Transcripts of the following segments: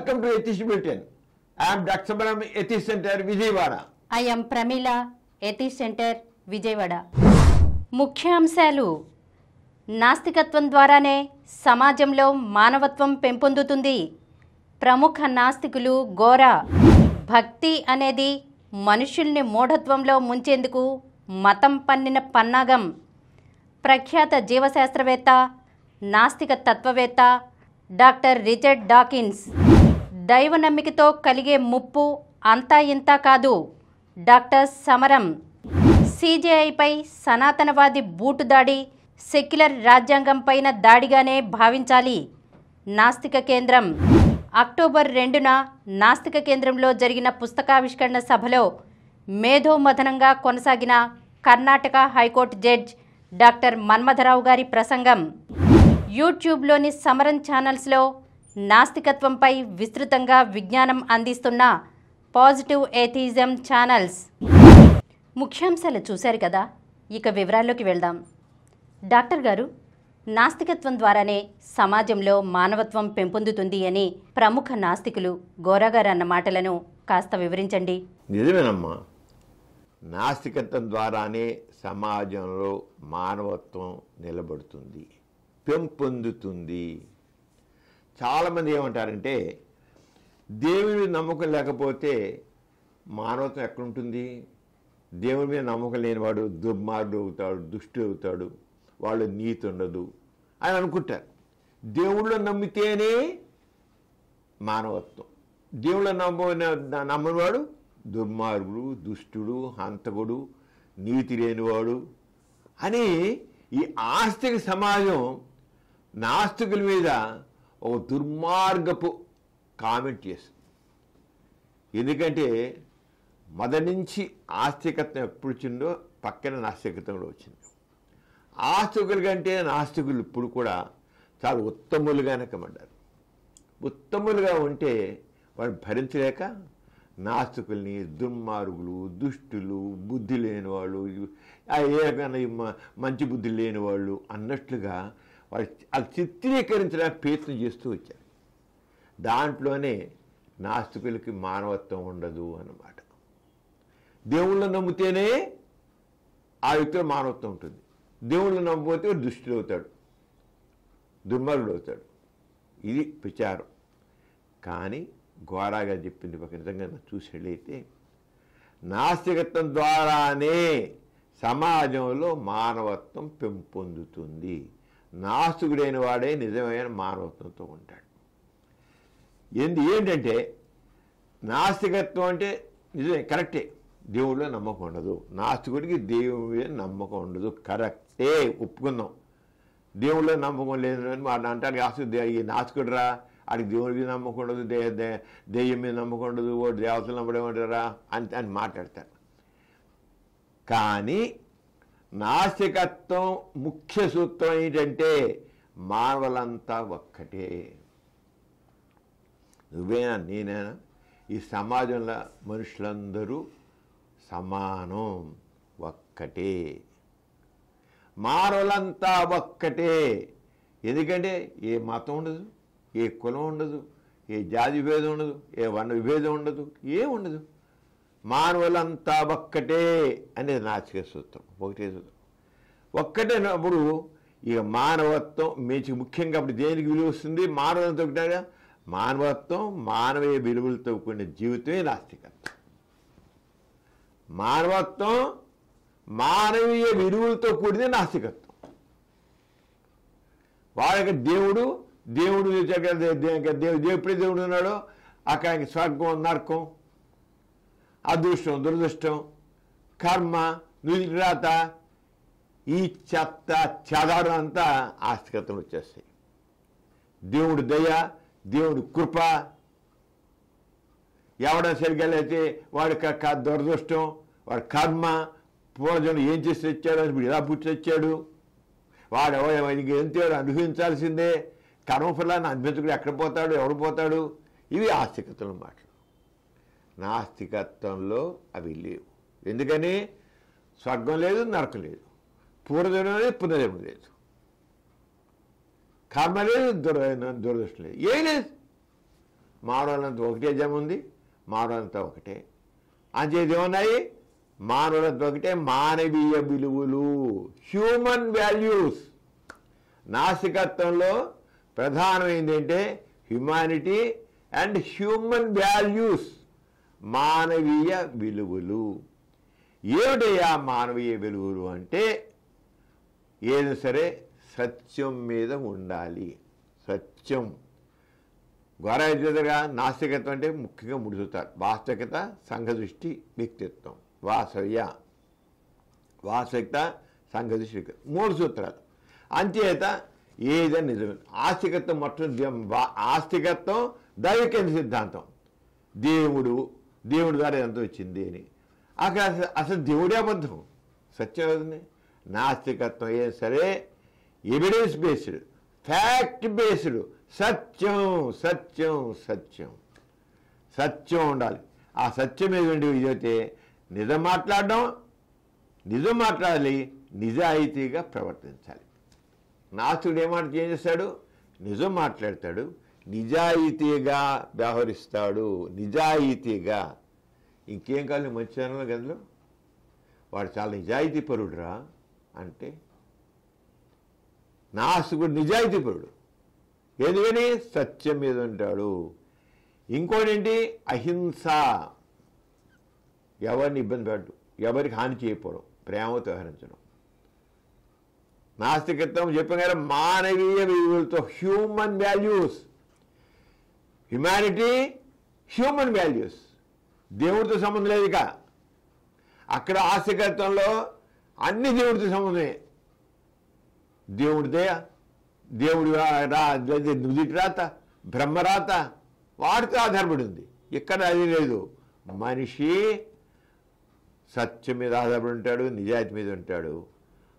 Welcome to Atheist Bulletin. I am Dr. Subramaniam, Atheist Center, Vijayawada. I am Pramila, Atheist Center, Vijayawada. ముఖ్యాంశాలు. నాస్తికత్వం ద్వారానే సమాజంలో మానవత్వం పెంపొందుతుంది. ప్రముఖ నాస్తికులు గోరా. భక్తి అనేది మనుషుల్ని మూఢత్వంలో ముంచేందుకు మతం పన్నిన పన్నాగం. ప్రఖ్యాత జీవశాస్త్రవేత్త, నాస్తిక తత్వవేత్త డాక్టర్ రిచర్డ్ డాకిన్స్. దైవ నమ్మికతో కలిగే ముప్పు అంతా ఇంతా కాదు. డాక్టర్ సమరం. సిజేఐపై సనాతనవాది బూటుదాడి సెక్యులర్ రాజ్యాంగం పైన దాడిగానే భావించాలి. నాస్తిక కేంద్రం. అక్టోబర్ 2న నాస్తిక కేంద్రంలో జరిగిన పుస్తకావిష్కరణ సభలో మేధోమథనంగా కొనసాగిన Karnataka high court judge doctor Manmatha Rao గారి ప్రసంగం. యూట్యూబ్లోని సమరం ఛానల్స్లో నాస్తికత్వంపై విస్తృతంగా విజ్ఞానం అందిస్తున్న పాజిటివ్ ఏథియిజం ఛానల్స్. ముఖ్యాంశాలు చూశారు కదా, ఇక వివరాల్లోకి వెళ్దాం. డాక్టర్ గారు, నాస్తికత్వం ద్వారానే సమాజంలో మానవత్వం పెంపొందుతుంది అని ప్రముఖ నాస్తికులు గోరా గారు అన్న మాటలను కాస్త వివరించండి. నిజమేనమ్మా, నాస్తికత్వం ద్వారానే సమాజంలో మానవత్వం నిలబడుతుంది, పెంపొందుతుంది. చాలామంది ఏమంటారంటే దేవుడి నమ్మకం లేకపోతే మానవత్వం ఎక్కడుంటుంది, దేవుడి మీద నమ్మకం లేనివాడు దుర్మార్గుడు అవుతాడు, దుష్టుడు అవుతాడు, వాళ్ళు నీతి ఉండదు అని అనుకుంటారు. దేవుళ్ళు నమ్మితేనే మానవత్వం, దేవుళ్ళ నమ్మనివాడు దుర్మార్గుడు, దుష్టుడు, హంతకుడు, నీతి లేనివాడు అని ఈ ఆస్తిక సమాజం నాస్తికుల మీద ఒక దుర్మార్గపు కామెంట్ చేస్తుంది. ఎందుకంటే మొదటి నుంచి ఆస్తికత్వం ఎప్పుడు వచ్చిందో పక్కన నాస్తికత్వం కూడా వచ్చింది. ఆస్తికుల కంటే నాస్తికులు ఇప్పుడు కూడా చాలా ఉత్తములుగానే కమడ్డారు. ఉత్తములుగా ఉంటే వాడు భరించలేక నాస్తికుల్ని దుర్మార్గులు, దుష్టులు, బుద్ధి లేని వాళ్ళు, ఏకన్నా మంచి బుద్ధి లేని వాళ్ళు అన్నట్లుగా వాళ్ళు అది చిత్రీకరించడానికి ప్రయత్నం చేస్తూ వచ్చారు. దాంట్లోనే నాస్తికులకి మానవత్వం ఉండదు అన్నమాట. దేవుళ్ళని నమ్మితేనే ఆ వ్యక్తిలో మానవత్వం ఉంటుంది. దేవుళ్ళని నమ్మకపోతే దుష్టుడు అవుతాడు, దుర్మార్గుడు అవుతాడు. ఇది ప్రచారం. కానీ గోరాగా చెప్పింది ఒక నిజంగా చూసేట్లయితే నాస్తికత్వం ద్వారానే సమాజంలో మానవత్వం పెంపొందుతుంది. నాస్తికుడైన వాడే నిజమైన మానవత్వంతో ఉంటాడు. ఏంటంటే నాస్తికత్వం అంటే నిజమే, కరెక్టే, దేవుడిలో నమ్మకం ఉండదు. నాస్తికుడికి దేవుడి మీద నమ్మకం ఉండదు, కరెక్టే, ఒప్పుకుందాం. దేవుళ్ళో నమ్మకం లేదు అని వాడిని అంటాడు, ఈ నాస్తికుడురా, ఆడికి దేవుడి మీద నమ్మకం ఉండదు, దెయ్యం మీద నమ్మకం ఉండదు, ఓ దేవతలు నమ్మడేమంటారా అని మాట్లాడతారు. కానీ నాస్తికత్వం ముఖ్య సూత్రం ఏంటంటే మానవులంతా ఒక్కటే. నువ్వేనా నేనైనా ఈ సమాజంలో మనుషులందరూ సమానం, ఒక్కటే. మానవులంతా ఒక్కటే. ఎందుకంటే ఏ మతం ఉండదు, ఏ కులం ఉండదు, ఏ జాతి విభేదం ఉండదు, ఏ వర్ణ విభేదం ఉండదు, ఏముండదు. మానవులంతా ఒక్కటే అనేది నాస్తిక సూత్రం. ఒకటే సూత్రం. ఒక్కటేనప్పుడు ఇక మానవత్వం ముఖ్యంగా అప్పుడు దేనికి విలువ వస్తుంది? మానవత్వంతో ఒకటే. మానవత్వం, మానవీయ విలువలతో కూడిన జీవితమే నాస్తికత్వం. మానవత్వం, మానవీయ విలువలతో కూడిన నాస్తికత్వం. వాళ్ళకి దేవుడు ఎప్పుడే దేవుడు ఉన్నాడో అక్కడ స్వర్గం, నరకం, అదృష్టం, దురదృష్టం, కర్మ, నుదిరాత, ఈ చెత్త చెదారం అంతా ఆస్తికత్వం వచ్చేస్తాయి. దేవుడు దయ, దేవుడు కృప, ఎవడ సరిగ్గా అయితే వాడి దురదృష్టం, వాడి కర్మ, పూర్వజనం ఏం చేసి తెచ్చాడు, ఇప్పుడు ఎలా పుట్టి తెచ్చాడు, వాడు ఎంతో అనుభవించాల్సిందే, కర్మఫలాన్ని అనుభవించకుండా ఎక్కడ పోతాడు, ఎవడు పోతాడు, ఇవి ఆస్తికత్వం మాటలు. నాస్తికత్వంలో అవి లేవు. ఎందుకని స్వర్గం లేదు, నరకం లేదు, పూర్వజన్మ లేదు, పునర్జన్మ లేదు, కర్మ లేదు, దురదృష్టం లేదు, ఏం లేదు. మానవులంతా ఒకటే జమ ఉంది, మానవులంతా ఒకటే. అంచేది ఏమున్నాయి? మానవులంతా ఒకటే, మానవీయ విలువలు, హ్యూమన్ వాల్యూస్. నాస్తికత్వంలో ప్రధానమైంది ఏంటంటే హ్యుమానిటీ అండ్ హ్యూమన్ వాల్యూస్, మానవీయ విలువలు. ఏమిటయ్యా మానవీయ విలువలు అంటే ఏదో సరే సత్యం మీద ఉండాలి. సత్యం గౌరవగా నాస్తికత్వం అంటే ముఖ్యంగా ముడుచుతారు. వాస్తవికత, సంఘదృష్టి, వ్యక్తిత్వం, వాస్తవికత, సంఘదృష్టి, 3 సూత్రాలు. అంచేత ఏదైనా నిజమే. ఆస్తికత్వం మొత్తం ఆస్తికత్వం దైవిక సిద్ధాంతం. దేవుడు ద్వారా ఎంత వచ్చింది అని. అక్కడ అసలు దేవుడే అబద్ధం, సత్యం అవుతుంది. నాస్తికత్వం ఏం సరే ఎవిడెన్స్ బేస్డ్, ఫ్యాక్ట్ బేస్డ్, సత్యం సత్యం సత్యం సత్యం ఉండాలి. ఆ సత్యం మీద ఉండి ఇదైతే నిజం మాట్లాడాలి, నిజాయితీగా ప్రవర్తించాలి. నాస్తికుడు ఏమాట ఏం చేస్తాడు? నిజం మాట్లాడతాడు, నిజాయితీగా వ్యవహరిస్తాడు. నిజాయితీగా ఇంకేం కావాలి మంచిదనంలో గదిలో? వాడు చాలా నిజాయితీ పరుడురా అంటే నాస్తికుడు నిజాయితీ పరుడు. ఎందుకని? సత్యం మీద ఉంటాడు. ఇంకోటేంటి? అహింస, ఎవరిని ఇబ్బంది పెట్టు, ఎవరికి హాని చేయకపోవడం, ప్రేమతో వ్యవహరించడం. నాస్తికత్వం చెప్పాం కదా, మానవీయ విలువలతో, human values, humanity, human values. దేవుడితో సంబంధం లేదు. ఇక అక్కడ ఆస్తికత్వంలో అన్ని దేవుడితో సంబంధమే. దేవుడిదే, దేవుడి నుదిటి రాత, బ్రహ్మరాత, వాడితో ఆధారపడి ఉంది. ఇక్కడ అది లేదు. మనిషి సత్యం మీద ఆధారపడి ఉంటాడు, నిజాయితీ మీద ఉంటాడు,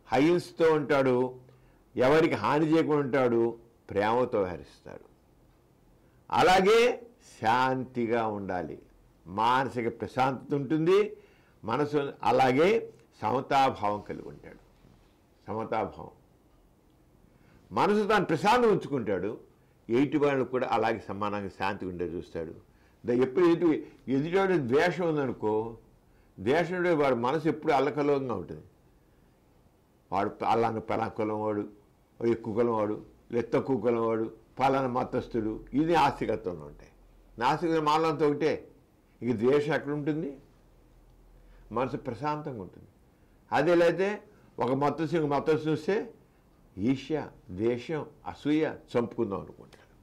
అహింసతో ఉంటాడు, ఎవరికి హాని చేయకుండా ఉంటాడు, ప్రేమతో వ్యవహరిస్తాడు. అలాగే శాంతిగా ఉండాలి, మానసిక ప్రశాంతత ఉంటుంది, మనసు అలాగే సమతాభావం కలిగి ఉంటాడు. సమతాభావం, మనసు తాను ప్రశాంతం ఉంచుకుంటాడు, ఎయిటి వాళ్ళు కూడా అలాగే సమానంగా శాంతిగా ఉండే చూస్తాడు. ఎప్పుడు ఎదుటి ద్వేషం ఉందనుకో, ద్వేషం వాడు మనసు ఎప్పుడు అల్లకల్లోకంగా ఉంటుంది. వాడు పలానా కులం వాడు, ఎక్కువ కులం వాడు, తక్కువ కులం వాడు, పలానా మతస్థుడు, ఇది ఆస్తికత్వంలో ఉంటాయి. నాస్తికత్వం మాలంతా ఒకటే. ఇక ద్వేషం ఎక్కడ ఉంటుంది? మనసు ప్రశాంతంగా ఉంటుంది. అదేలైతే ఒక మతస్థు చూస్తే ఈర్ష్య, ద్వేషం, అసూయ, చంపుకుందాం అనుకుంటాడు.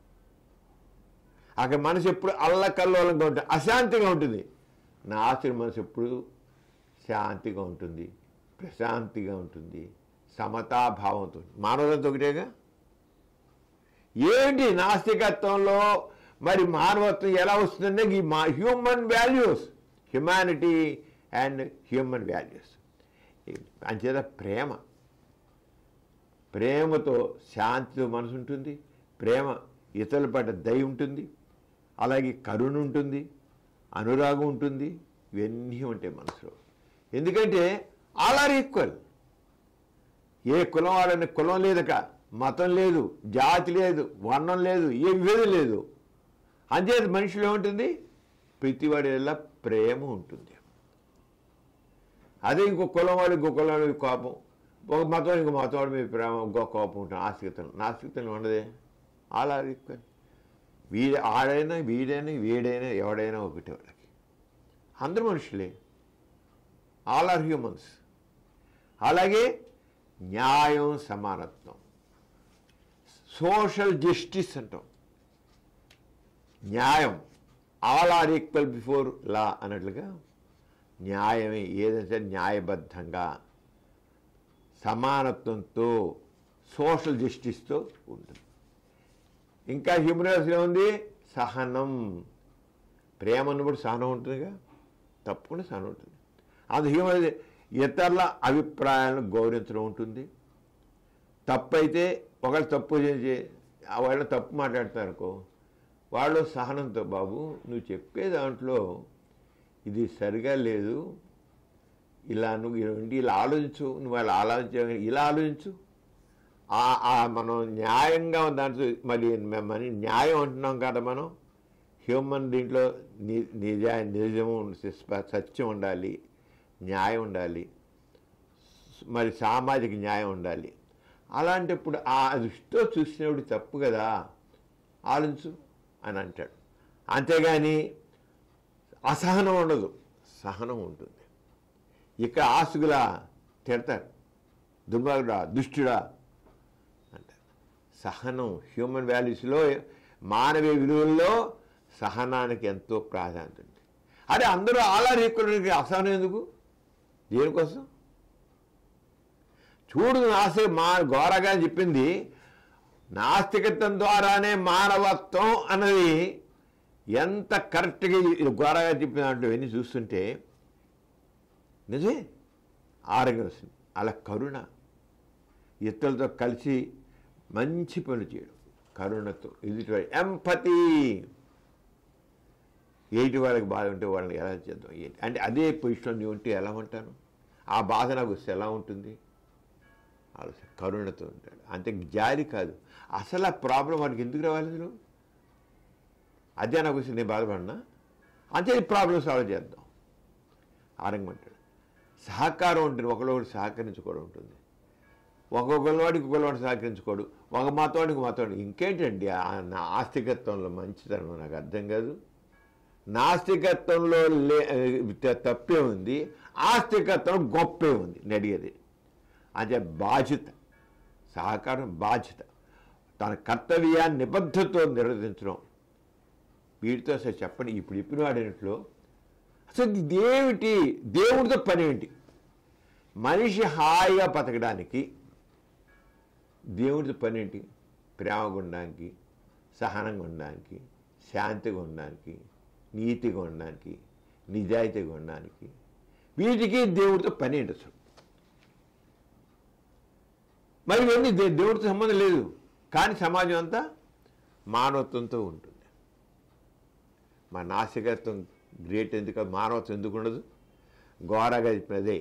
అక్కడ మనసు ఎప్పుడు అల్లకల్లోలంగా ఉంటుంది, అశాంతిగా ఉంటుంది. నాస్తిక మనసు ఎప్పుడు శాంతిగా ఉంటుంది, ప్రశాంతిగా ఉంటుంది, సమతాభావంతో. మానవులతో ఒకటేగా. ఏంటి నాస్తికత్వంలో మరి మానవత్వం ఎలా వస్తుందంటే ఈ human values, humanity and human values. అంచేత ప్రేమతో శాంతితో మనసు ఉంటుంది, ప్రేమ ఇతరుల పట్ల దయ ఉంటుంది, అలాగే కరుణ ఉంటుంది, అనురాగం ఉంటుంది. ఇవన్నీ ఉంటాయి మనసులో. ఎందుకంటే ఆల్ ఆర్ ఈక్వల్. ఏ కులం వాడని కులం లేదక, మతం లేదు, జాతి లేదు, వర్ణం లేదు, ఏ విభేదం లేదు. అంచేత మనిషిలో ఏముంటుంది? ప్రతివాడి ఎలా ప్రేమ ఉంటుంది. అదే ఇంకో కులం వాడు ఇంకో కులం వాడి కోపం, ఒక మతం ఇంకో మతం వాడి మీద ప్రేమ, ఇంకో కోపం ఉంటుంది. నాస్తికతను ఉండదే. All are equal. ఆడైనా వీడైనా ఎవడైనా ఒకటి. వాళ్ళకి అందరూ మనుషులే, ఆల్ ఆర్ హ్యూమన్స్. అలాగే న్యాయం, సమానత్వం, సోషల్ జస్టిస్ అంటాం. న్యాయం, all are equal before law అన్నట్లుగా న్యాయమే ఏదైతే న్యాయబద్ధంగా, సమానత్వంతో, సోషల్ జస్టిస్తో ఉంటుంది. ఇంకా హ్యూమనస్గా ఉంది సహనం. ప్రేమ అన్నప్పుడు సహనం ఉంటుందిగా, తప్పకుండా సహనం ఉంటుంది. అది హ్యూమన్. ఇతరుల అభిప్రాయాలను గౌరవించడం ఉంటుంది. తప్పైతే ఒకళ్ళు తప్పు చేసి వాళ్ళు తప్పు మాట్లాడతారనుకో, వాళ్ళు సహనంతో, బాబు నువ్వు చెప్పే దాంట్లో ఇది సరిగా లేదు, ఇలా ఆలోచించు, నువ్వు అలా ఇలా ఆలోచించు. మనం న్యాయంగా దాంట్లో మరి న్యాయం అంటున్నాం కదా మనం. హ్యూమన్ దీంట్లో నిజము, సత్యం ఉండాలి, న్యాయం ఉండాలి, మరి సామాజిక న్యాయం ఉండాలి. అలాంటప్పుడు ఆ దృష్టితో చూసినప్పుడు తప్పు కదా, ఆలోచించు అని అంటాడు. అంతేగాని అసహనం ఉండదు, సహనం ఉంటుంది. ఇక్కడ ఆసుగులా తిడతారు, దుర్మార్గుడా, దుష్టుడా అంటారు. సహనం హ్యూమన్ వాల్యూస్లో, మానవీయ విలువల్లో సహనానికి ఎంతో ప్రాధాన్యత ఉంది. అదే అందరూ ఆలారీకులకి అసహనం ఎందుకు, దేనికోసం? చూడు, ఘోరగా చెప్పింది నాస్తికత్వం ద్వారానే మానవత్వం అన్నది ఎంత కరెక్ట్గా ఘోరగా చెప్పిన దాంట్లో ఇవన్నీ చూస్తుంటే నిజమే ఆరోగ్యం వస్తుంది. అలా కరుణ, ఇతరులతో కలిసి మంచి పనులు చేయడం, కరుణతో ఎదుటివాడు, ఎంపతి, ఎయిటి వాళ్ళకి బాధ ఉంటే వాళ్ళని ఎలా చేద్దాం ఏంటి అంటే అదే పొజిషన్లో నేను ఉంటే ఎలా ఉంటాను, ఆ బాధ నాకు వస్తే ఎలా ఉంటుంది, ఆలోచన కరుణతో ఉంటాడు. అంతే, జాలి కాదు. అసలు ఆ ప్రాబ్లం వాడికి ఎందుకు రావాలి? నువ్వు అదే నాకు వస్తే నేను బాధపడినా, అంతే ప్రాబ్లం సాల్వ్ చేద్దాం ఆరంగమంటాడు. సహకారం ఉంటుంది, ఒకళ్ళొకటి సహకరించుకోవడం ఉంటుంది. ఒక్కొక్కవాడికి ఒకళ్ళవాడు సహకరించుకోడు, ఒక మతవాడికి మతవాడికి. ఇంకేంటండి నాస్తికత్వంలో మంచితనం? నాకు అర్థం కాదు. నాస్తికత్వంలో తప్పే ఉంది, ఆస్తికత్వం గొప్పే ఉంది. అడిగేది అంటే బాధ్యత, సహకారం బాధ్యత, తన కర్తవ్యాన్ని నిబద్ధతతో నిర్వర్తించడం. వీటితో అసలు చెప్పండి, ఇప్పుడు ఇప్పుడు వాడినట్లో అసలు ఇదేమిటి, దేవుడితో పని ఏంటి? మనిషి హాయిగా బతకడానికి దేవుడితో పని ఏంటి? ప్రేమగా ఉండడానికి, సహనంగా ఉండడానికి, శాంతిగా ఉండడానికి, నీతిగా ఉండడానికి, నిజాయితీగా ఉండడానికి, వీటికి దేవుడితో పని ఏంటి అసలు? మరి ఇవన్నీ దేవుడితో సంబంధం లేదు. కానీ సమాజం అంతా మానవత్వంతో ఉంటుంది. మా నాస్తికత్వం గ్రేట్ ఎందుకు, మానవత్వం ఎందుకు ఉండదు? ఘోరగా చెప్పినదే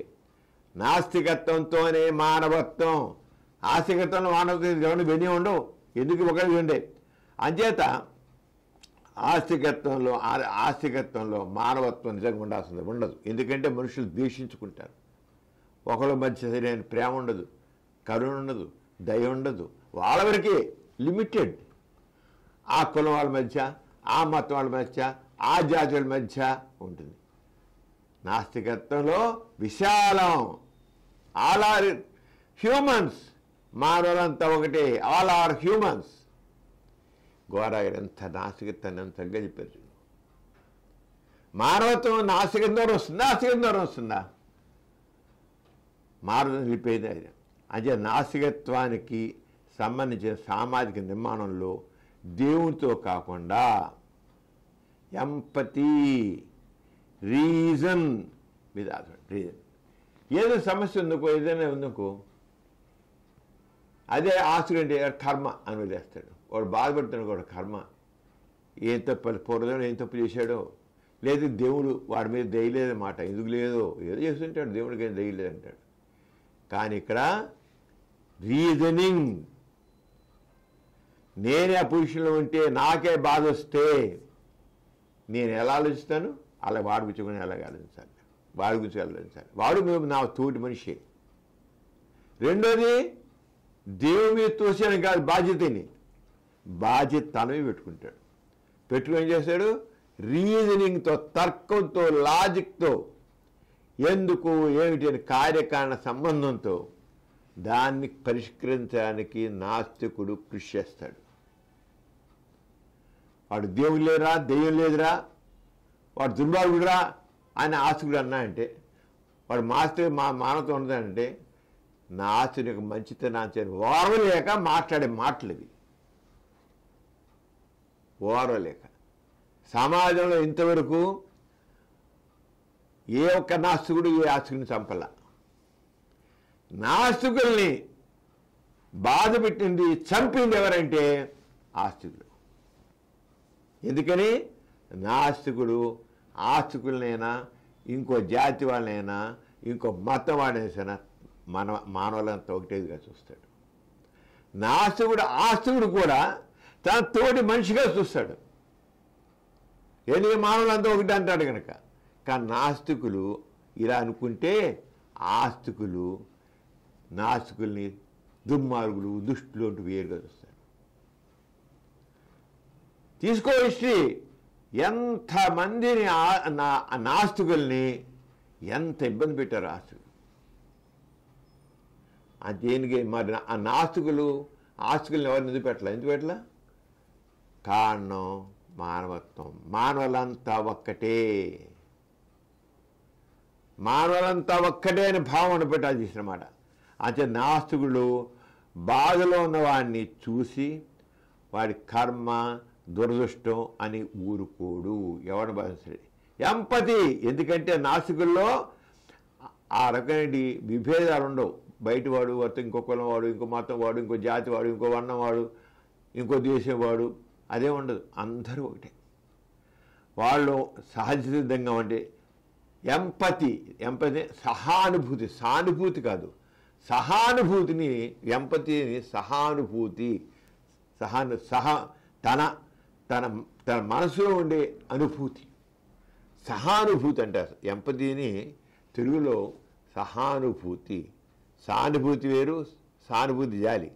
నాస్తికత్వంతోనే మానవత్వం. ఆస్తికత్వంలో మానవత్వం ఎవరిని వెన్నీ ఉండవు, ఎందుకు ఒకరికి ఉండే. అంచేత ఆస్తికత్వంలో మానవత్వం నిజంగా ఉండాల్సింది ఉండదు. ఎందుకంటే మనుషులు ద్వేషించుకుంటారు, ఒకళ్ళ మధ్య సరైన ప్రేమ ఉండదు, కరుణ ఉండదు, దయ ఉండదు. వాళ్ళ వరకే లిమిటెడ్. ఆ కులం వాళ్ళ మధ్య, ఆ మతం వాళ్ళ మధ్య, ఆ జాతుల మధ్య ఉంటుంది. నాస్తికత్వంలో విశాలం, ఆల్ ఆర్ హ్యూమన్స్, మానవులంతా ఒకటే, ఆల్ ఆర్ హ్యూమన్స్. ఘోరగా ఎంత నాస్తికత్వాన్ని ఎంత తగ్గ చెప్పారు. మానవత్వం నాస్తికం ద్వారా వస్తుందా, ఆస్తికం ద్వారా వస్తుందా? మానవం నిలిపేది అది. అదే నాస్తికత్వానికి సంబంధించిన సామాజిక నిర్మాణంలో దేవుడితో కాకుండా ఎంపతి, రీజన్ మీద రీజన్. ఏదో సమస్య ఉందనుకో, ఏదైనా ఉందనుకో, అదే ఆస్తి అంటే కర్మ అని వదిలేస్తాడు. వాడు బాధపడుతున్నాడు, వాడు కర్మ, ఏం తప్పు పూర్వజంలో ఏం తప్పు చేశాడో, లేదు దేవుడు వాడి మీద దయలేదన్నమాట, ఎందుకు లేదో ఏదో చేస్తుంటాడు, దేవుడికి ఏం దయలేదంటాడు. కానీ ఇక్కడ రీజనింగ్, నేనే ఆ పొజిషన్లో ఉంటే నాకే బాధ వస్తే నేను ఎలా ఆలోచిస్తాను, అలా వాడి గురించి ఎలాగ ఆలోచించాలి, వాడి గురించి ఆలోచించాలి. వాడు మేము నా తోటి మనిషి. రెండోది, దేవుడి మీద తోసాను కాదు, బాధ్యతని, బాధ్యత తనవి పెట్టుకుంటాడు. పెట్టుకుని ఏం చేస్తాడు? రీజనింగ్తో, తర్కంతో, లాజిక్తో, ఎందుకు ఏమిటి అని కార్యకారణ సంబంధంతో దాన్ని పరిష్కరించడానికి నాస్తికుడు కృషి చేస్తాడు. వాడు దేవుడు లేదురా, దెయ్యం లేదురా, వాడు దుర్మార్గుడురా అని ఆస్తికుడు అన్నా అంటే, వాడు మానవత్వం ఉండదంటే, నా ఆస్తిని యొక్క మంచితనాన్ని ఓర్వలేక మాట్లాడే మాటలు ఇవి. ఓర్వలేక సమాజంలో ఇంతవరకు ఏ ఒక్క నాస్తికుడు ఏ ఆస్తికుని చంపల. నాస్తికుల్ని బాధ పెట్టింది, చంపింది ఎవరంటే ఆస్తికుడు. ఎందుకని? నాస్తికుడు ఆస్తికులనైనా, ఇంకో జాతి వాళ్ళనైనా, ఇంకో మతం వాడైనా మానవులంతా ఒకటేదిగా చూస్తాడు. నాస్తికుడు ఆస్తికుడు కూడా తన తోటి మనిషిగా చూస్తాడు. ఎందుకు మానవులంతా ఒకటి అంటాడు కనుక. కానీ నాస్తికులు ఇలా అనుకుంటే నాస్తికుల్ని దుర్మార్గులు దుష్టులు అంటూ వేరుగా చూస్తారు. తీసుకో హిస్టరీ, ఎంతమందిని నాస్తికుల్ని ఎంత ఇబ్బంది పెట్టారు ఆస్తులు. దేనికి మరి ఆ ఆస్తికుల్ని ఎవరిని ఎందుకు పెట్టలే? కారణం మానవత్వం. మానవులంతా ఒక్కటే అని భావన పెట్టాలి చేసినమాట. అంటే నాస్తికుడు బాధలో ఉన్నవాడిని చూసి వాడి కర్మ దురదృష్టం అని ఊరుకోడు, ఎవడు బాధిస్తాడు. ఎంపతి, ఎందుకంటే నాస్తికుల్లో ఆ రకమైన విభేదాలు ఉండవు. బయటవాడు ఇంకో కులం వాడు, ఇంకో మతం వాడు, ఇంకో జాతి వాడు, ఇంకో వర్ణం వాడు, ఇంకో దేశం వాడు, అదే ఉండదు. అందరూ ఒకటే. వాళ్ళు సహజసిద్ధంగా ఉంటే ఎంపతి సానుభూతి కాదు, సహానుభూతిని, ఎంపతిని సహానుభూతి, తన మనసులో ఉండే అనుభూతి, సహానుభూతి అంటారు. ఎంపతిని తెలుగులో సహానుభూతి. సానుభూతి వేరు, సానుభూతి జాలి.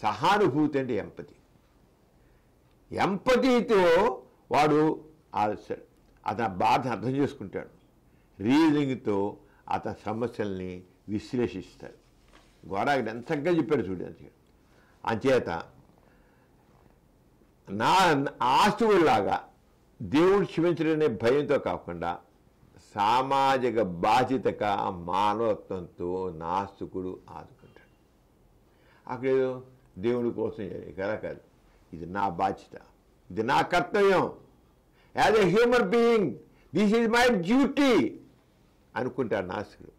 సహానుభూతి అంటే ఎంపతితో వాడు అతని బాధను అర్థం చేసుకుంటాడు. రీజనింగ్తో అతని సమస్యల్ని విశ్లేషిస్తాడు. గోరాకి ఎంతగా చెప్పాడు చూడండి. అంచేత నా ఆస్తువుల్లాగా దేవుడు క్షమించడనే భయంతో కాకుండా సామాజిక బాధ్యతగా మానవత్వంతో నాస్తికుడు ఆదుకుంటాడు. అక్కడేదో దేవుడి కోసం కదా కాదు, ఇది నా బాధ్యత, ఇది నా కర్తవ్యం, as a human being this is my duty అనుకుంటాడు నాస్తికుడు.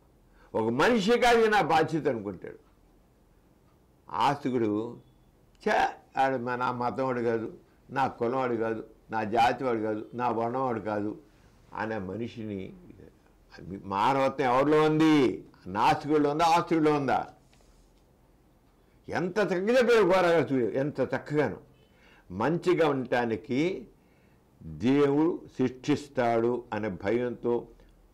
ఒక మనిషిగా ఇది నా బాధ్యత అనుకుంటాడు. ఆస్తికుడు నా మతం వాడు కాదు, నా కులం వాడు కాదు, నా జాతి వాడు కాదు, నా వర్ణం వాడు కాదు అనే మనిషిని. మానవత్వం ఎవరిలో ఉంది? నాస్తికుల్లో ఉందా, ఆస్తికుల్లో ఉందా? ఎంత చక్కగా చెప్పారు ఘోరగా చూడు, ఎంత చక్కగాను. మంచిగా ఉండటానికి దేవుడు శిక్షిస్తాడు అనే భయంతో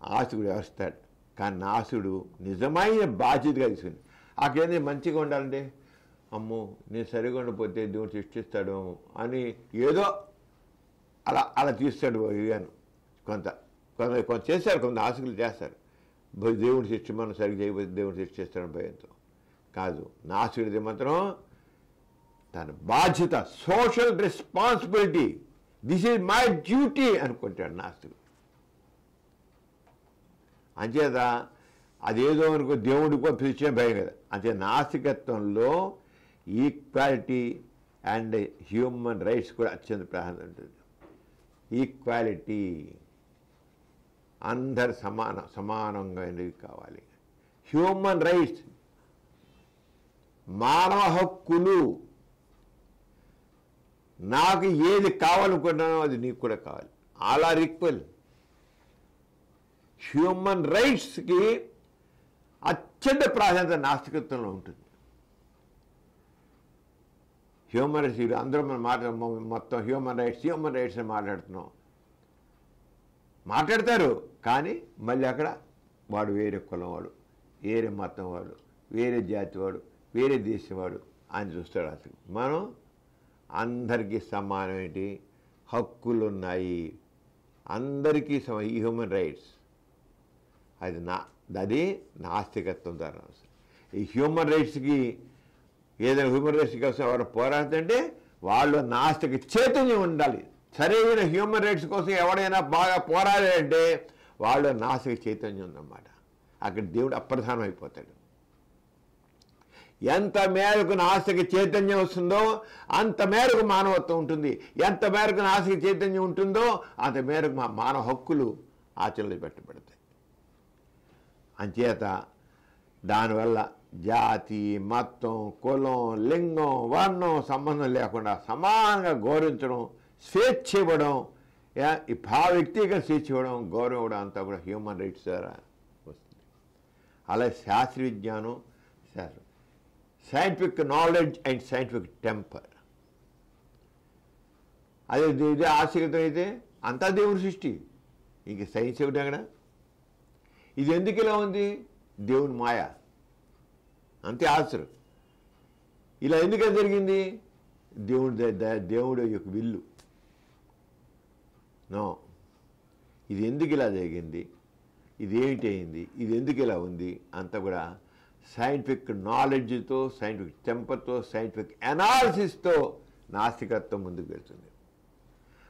ఆస్తికుడు వ్యవస్తాడు. కానీ నాసుడు నిజమైన బాధ్యతగా తీసుకుంది. అక్కడేంది మంచిగా ఉండాలంటే అమ్మో నేను సరిగా ఉండకపోతే దేవుడు శిక్షిస్తాడు అని ఏదో అలా తీస్తాడు. ఇగాను కొంత చేస్తారు, కొంత ఆశకులు చేస్తారు. దేవుడు శిక్ష మనం సరిగ్గా చేయకపోతే దేవుడు శిక్షిస్తాడని భయంతో కాదు. నాసుడిది మాత్రం తన బాధ్యత, social responsibility, this is my duty అనుకుంటాడు నాస్తికుడు. అంచేత అదేదో అనుకో దేవుడికో పిలిచే భయం కదా. అంతే నాస్తికత్వంలో ఈక్వాలిటీ అండ్ హ్యూమన్ రైట్స్ కూడా అత్యంత ప్రాధాన్యత ఉంటుంది. ఈక్వాలిటీ, అందరు సమానంగా ఎందుకు కావాలి. హ్యూమన్ రైట్స్, మానవ హక్కులు, నాకు ఏది కావాలనుకుంటున్నానో అది నీకు కూడా కావాలి. All are equal. హ్యూమన్ రైట్స్కి అత్యంత ప్రాధాన్యత నాస్తికత్వంలో ఉంటుంది. హ్యూమన్ రైట్స్ అందరూ మనం మొత్తం హ్యూమన్ రైట్స్ అని మాట్లాడతారు. కానీ మళ్ళీ అక్కడ వాడు వేరే కులం వాడు, వేరే మతం వాడు, వేరే జాతి వాడు, వేరే దేశం వాడు అని చూస్తాడు. అసలు మనం అందరికీ సమానమైన హక్కులు ఉన్నాయి, అందరికీ హ్యూమన్ రైట్స్. అది నాస్తికత్వం ద్వారా అవసరం. ఈ హ్యూమన్ రైట్స్కి ఏదైనా హ్యూమన్ రైట్స్ కోసం ఎవరు పోరాడుతుంటే వాళ్ళు నాస్తిక చైతన్యం ఉండాలి. సరైన హ్యూమన్ రైట్స్ కోసం ఎవడైనా బాగా పోరాడాడంటే వాళ్ళు నాస్తిక చైతన్యం ఉందన్నమాట. అక్కడ దేవుడు అప్రధానం అయిపోతాడు. ఎంత మేరకు నాస్తిక చైతన్యం వస్తుందో అంత మేరకు మానవత్వం ఉంటుంది. ఎంత మేరకు నాస్తిక చైతన్యం ఉంటుందో అంత మేరకు మానవ హక్కులు ఆచరణలో పెట్టబడతాయి. అంచేత దానివల్ల జాతి, మతం, కులం, లింగం, వర్ణం సంబంధం లేకుండా సమానంగా గౌరవించడం, స్వేచ్ఛ ఇవ్వడం, ఈ వ్యక్తిగత స్వేచ్ఛ ఇవ్వడం, గౌరవం ఇవ్వడం అంతా కూడా హ్యూమన్ రైట్స్ ద్వారా వస్తుంది. అలాగే శాస్త్ర విజ్ఞానం, scientific knowledge and scientific temper, అదే ఇదే ఆస్తికత అయితే అంతా దేవుని సృష్టి. ఇంక సైన్స్ ఏమిటి అక్కడ? ఇది ఎందుకు ఇలా ఉంది? దేవుని మాయ, అంతే ఆశ్చర్యం. ఇలా ఎందుకని జరిగింది? దేవుడు యొక్క విల్లు. నో, ఇది ఎందుకు ఇలా జరిగింది, ఇది ఏమిటి అయింది, ఇది ఎందుకు ఇలా ఉంది అంతా కూడా సైంటిఫిక్ నాలెడ్జ్తో, సైంటిఫిక్ టెంపర్తో, సైంటిఫిక్ అనాలిసిస్తో నాస్తికత్వం ముందుకు వెళ్తుంది.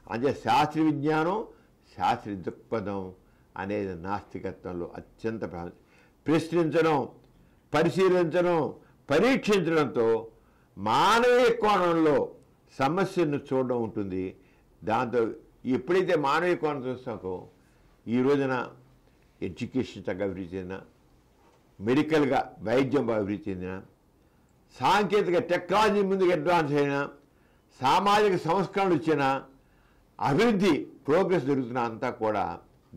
అంటే శాస్త్రీయ విజ్ఞానం, శాస్త్రీయ దృక్పథం అనేది నాస్తికత్వంలో అత్యంత ప్రశ్నించడం, పరిశీలించడం, పరీక్షించడంతో మానవీయ కోణంలో సమస్యను చూడడం ఉంటుంది. దాంతో ఎప్పుడైతే మానవీయ కోణం చూస్తాకో ఈ రోజున ఎడ్యుకేషన్ చక్కగా అభివృద్ధి చెందిన, మెడికల్గా వైద్యం బాగా అభివృద్ధి చెందిన, సాంకేతిక టెక్నాలజీ ముందుకు అడ్వాన్స్ అయినా, సామాజిక సంస్కరణలు వచ్చిన, అభివృద్ధి ప్రోగ్రెస్ జరుగుతున్న అంతా కూడా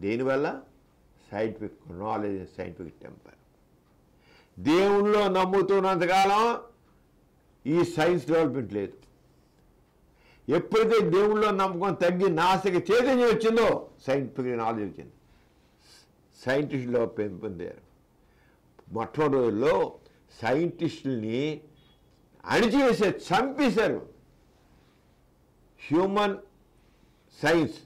దేనివల్ల? Scientific knowledge, scientific temper. దేవుళ్ళో నమ్ముతున్నంతకాలం ఈ సైన్స్ డెవలప్మెంట్ లేదు. ఎప్పుడైతే దేవుళ్ళో నమ్మకం తగ్గి నాస్తిక చైతన్యం వచ్చిందో సైంటిఫిక్ నాలెడ్జ్ వచ్చింది, సైంటిస్టులో పెంపొందారు. మొట్టమొదటి రోజుల్లో సైంటిస్టుల్ని అణిచివేసే, చంపేశారు. హ్యూమన్ సైన్స్,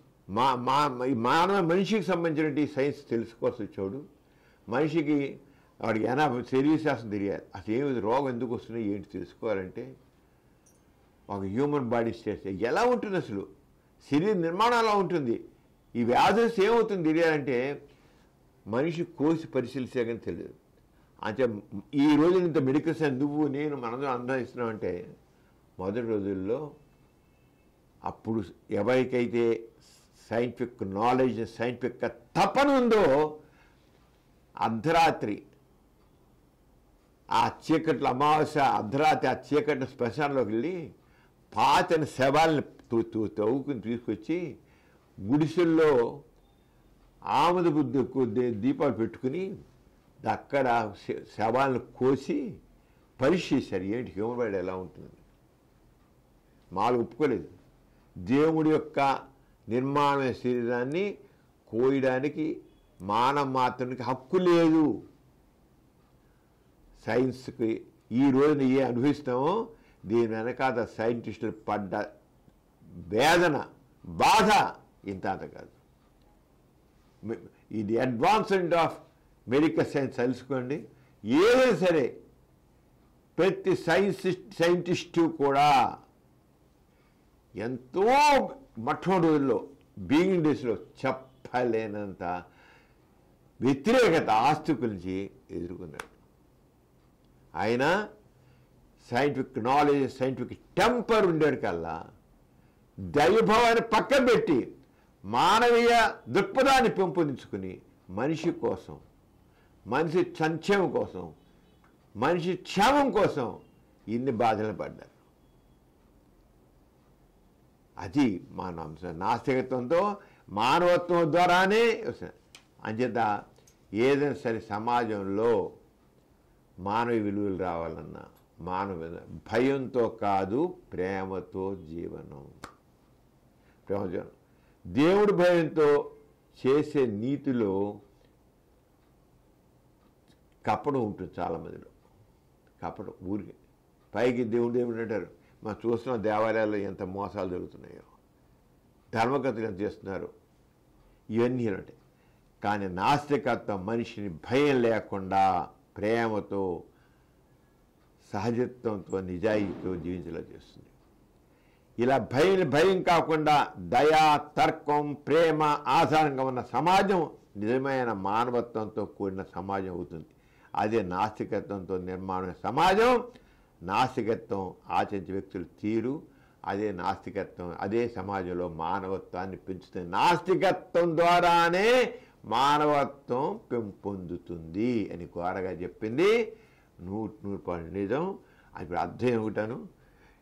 మానవ మనిషికి సంబంధించిన సైన్స్ తెలుసుకోవాల్సి వచ్చాడు. మనిషికి వాడికి శరీర శాస్త్రం తెలియాలి. అసలు ఏమి రోగం ఎందుకు వస్తున్నాయి ఏంటి తెలుసుకోవాలంటే ఒక హ్యూమన్ బాడీ స్టేట్స్ ఎలా ఉంటుంది, అసలు శరీర నిర్మాణం ఎలా ఉంటుంది, ఈ వ్యాధులు ఏమవుతుంది తెలియాలంటే మనిషి కోసి పరిశీలిస్తే కానీ తెలియదు. అంటే ఈ రోజు ఇంత మెడికల్ సైన్స్ నువ్వు నేను మనందరం అనుభవిస్తున్నామంటే మొదటి రోజుల్లో అప్పుడు ఎవరికైతే సైంటిఫిక్ నాలెడ్జ్, సైంటిఫిక్ తపన ఉందో అర్ధరాత్రి ఆ చీకట్లో, అమావాస్య అర్ధరాత్రి ఆ చీకటి శ్మశానంలోకి వెళ్ళి పాతని శవాలని తవ్వుకుని తీసుకొచ్చి గుడిసెల్లో ఆముద బుద్ధి దీపాలు పెట్టుకుని అక్కడ శవాలను కోసి పరీక్ష చేశారు. ఏంటి హ్యూమన్ బాడీ ఎలా ఉంటుంది? మాలు ఒప్పుకోలేదు. దేవుడి యొక్క నిర్మాణమైన శరీరాన్ని కోయడానికి మానవ మాత్రానికి హక్కు లేదు. సైన్స్కి ఈ రోజున ఏ అనుభవిస్తామో దీని వెనకాల సైంటిస్టులు పడ్డ వేదన, బాధ ఇంత అంత కాదు. ఇది అడ్వాన్స్మెంట్ ఆఫ్ మెడికల్ సైన్స్ తెలుసుకోండి. ఏదైనా సరే ప్రతి సైంటిస్టు కూడా ఎంతో మొట్టమొదటి రోజుల్లో, బిగినింగ్ డేస్లో చెప్పలేనంత వ్యతిరేకత ఆస్తికుల నుంచి ఎదుర్కొన్నాడు. ఆయన సైంటిఫిక్ నాలెడ్జ్, సైంటిఫిక్ టెంపర్ ఉండేది కల్లా దైవభావాన్ని పక్కన పెట్టి మానవీయ దృక్పథాన్ని పెంపొందించుకుని మనిషి కోసం, మనిషి సంక్షేమం కోసం, మనిషి క్షేమం కోసం ఇన్ని బాధలు పడ్డారు. అది మన అంశం. నాస్తికత్వంతో మానవత్వం ద్వారానే అంచేత ఏదైనా సరే సమాజంలో మానవ విలువలు రావాలన్నా మానవ భయంతో కాదు, ప్రేమతో జీవనం. ప్రేమ దేవుడి భయంతో చేసే నీతిలో కపడం ఉంటుంది చాలామందిలో. కపడం ఊరికి పైకి దేవుడు అంటారు. మనం చూస్తున్న దేవాలయాల్లో ఎంత మోసాలు జరుగుతున్నాయో, ధర్మకర్తలు ఎంత చేస్తున్నారు, ఇవన్నీ ఉంటాయి. కానీ నాస్తికత్వం మనిషిని భయం లేకుండా ప్రేమతో, సహజత్వంతో, నిజాయితీతో జీవించేలా చేస్తుంది. ఇలా భయం కాకుండా దయా, తర్కం, ప్రేమ ఆధారంగా ఉన్న సమాజం నిజమైన మానవత్వంతో కూడిన సమాజం అవుతుంది. అదే నాస్తికత్వంతో నిర్మాణమైన సమాజం. నాస్తికత్వం ఆచరించే వ్యక్తుల తీరు, అదే నాస్తికత్వం, అదే సమాజంలో మానవత్వాన్ని పెంచుతుంది. నాస్తికత్వం ద్వారానే మానవత్వం పెంపొందుతుంది అని ఘోరగా చెప్పింది. 100% నిజం. ఇప్పుడు అర్థం ఏమిటాను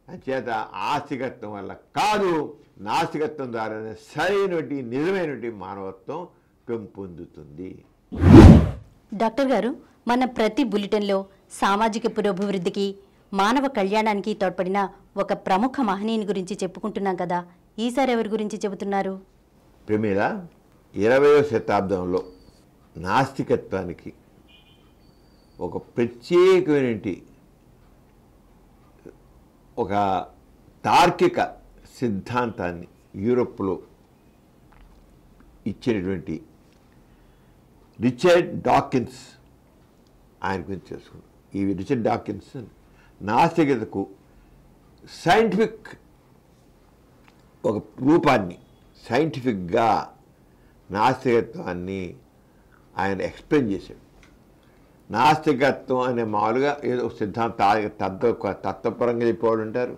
అంచేత ఆస్తికత్వం వల్ల కాదు, నాస్తికత్వం ద్వారానే సరైనటి నిజమైనటి మానవత్వం పెంపొందుతుంది. డాక్టర్ గారు, మన ప్రతి బులెటిన్లో సామాజిక పురోభివృద్ధికి, మానవ కళ్యాణానికి తోడ్పడిన ఒక ప్రముఖ మహనీయుని గురించి చెప్పుకుంటున్నాం కదా, ఈసారి ఎవరి గురించి చెబుతున్నారు? ప్రమీల 20వ శతాబ్దంలో నాస్తికత్వానికి ఒక ప్రత్యేకమైన ఒక తార్కిక సిద్ధాంతాన్ని యూరోప్లో ఇచ్చినటువంటి రిచర్డ్ డాకిన్స్ ఆయన గురించి తెలుసుకున్నాం. ఈ రిచర్డ్ డాకిన్స్ నాస్తికతకు సైంటిఫిక్ ఒక రూపాన్ని, సైంటిఫిక్గా నాస్తికత్వాన్ని ఆయన ఎక్స్ప్లెయిన్ చేశాడు. నాస్తికత్వం అనే మామూలుగా ఏదో తత్వపరంగా చెప్పేవాళ్ళు ఉంటారు.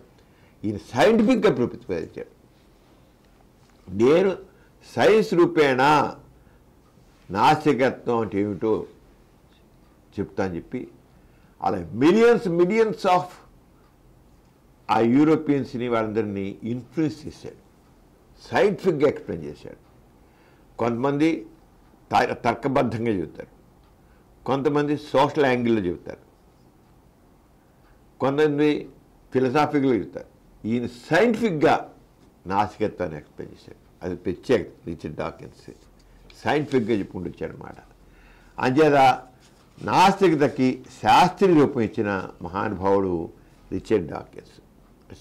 ఈయన సైంటిఫిక్గా ప్రతిపాదించాడు. నేను సైన్స్ రూపేణా నాస్తికత్వం అంటే ఏమిటో చెప్తా అని చెప్పి అలా మిలియన్స్ ఆఫ్ ఆ యూరోపియన్స్ని వాళ్ళందరినీ ఇన్ఫ్లుయెన్స్ చేశాడు. సైంటిఫిక్గా ఎక్స్ప్లెయిన్ చేశాడు. కొంతమంది తర్కబద్ధంగా చెబుతారు, కొంతమంది సోషల్ యాంగిల్లో చెబుతారు, కొంతమంది ఫిలసాఫికల్గా చెబుతారు. ఈయన సైంటిఫిక్గా నాస్తికత్వాన్ని ఎక్స్ప్లెయిన్ చేశాడు. అది ప్రత్యేకత రిచర్డ్ డాకిన్స్. సైంటిఫిక్గా చెప్పుకుంటూ వచ్చాడనమాట. అంచేత నాస్తికతకి శాస్త్రీయ రూపం ఇచ్చిన మహానుభావుడు రిచర్డ్ డాకిన్స్.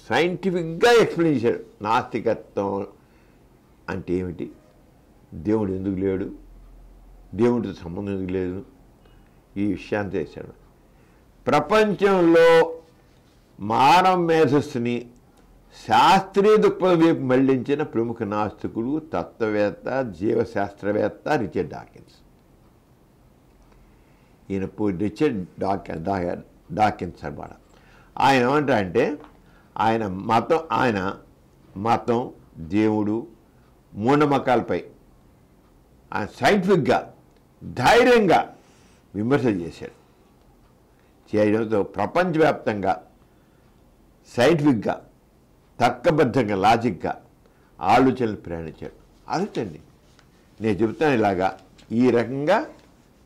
సైంటిఫిక్గా ఎక్స్ప్లెయిన్ చేశాడు నాస్తికత్వం అంటే ఏమిటి, దేవుడు ఎందుకు లేడు, దేవుడితో సంబంధం ఎందుకు లేదు, ఈ విషయాన్ని చేశాడు. ప్రపంచంలో మానవ మేధస్సుని శాస్త్రీయ దృక్పథం వైపు మళ్లించిన ప్రముఖ నాస్తికుడు, తత్వవేత్త, జీవశాస్త్రవేత్త రిచర్డ్ డాకిన్స్. ఈయన రిచర్డ్ డాకిన్స్ అన్నమాట. ఆయన ఏమంటారంటే ఆయన మతం, దేవుడు, మూఢనమ్మకాలపై ఆయన సైంటిఫిక్గా ధైర్యంగా విమర్శ చేశాడు. చేయడంతో ప్రపంచవ్యాప్తంగా సైంటిఫిక్గా తర్కబద్ధంగా లాజిక్గా ఆలోచనలు ప్రయాణించాడు. అదండి నేను చెబుతాను ఇలాగా, ఈ రకంగా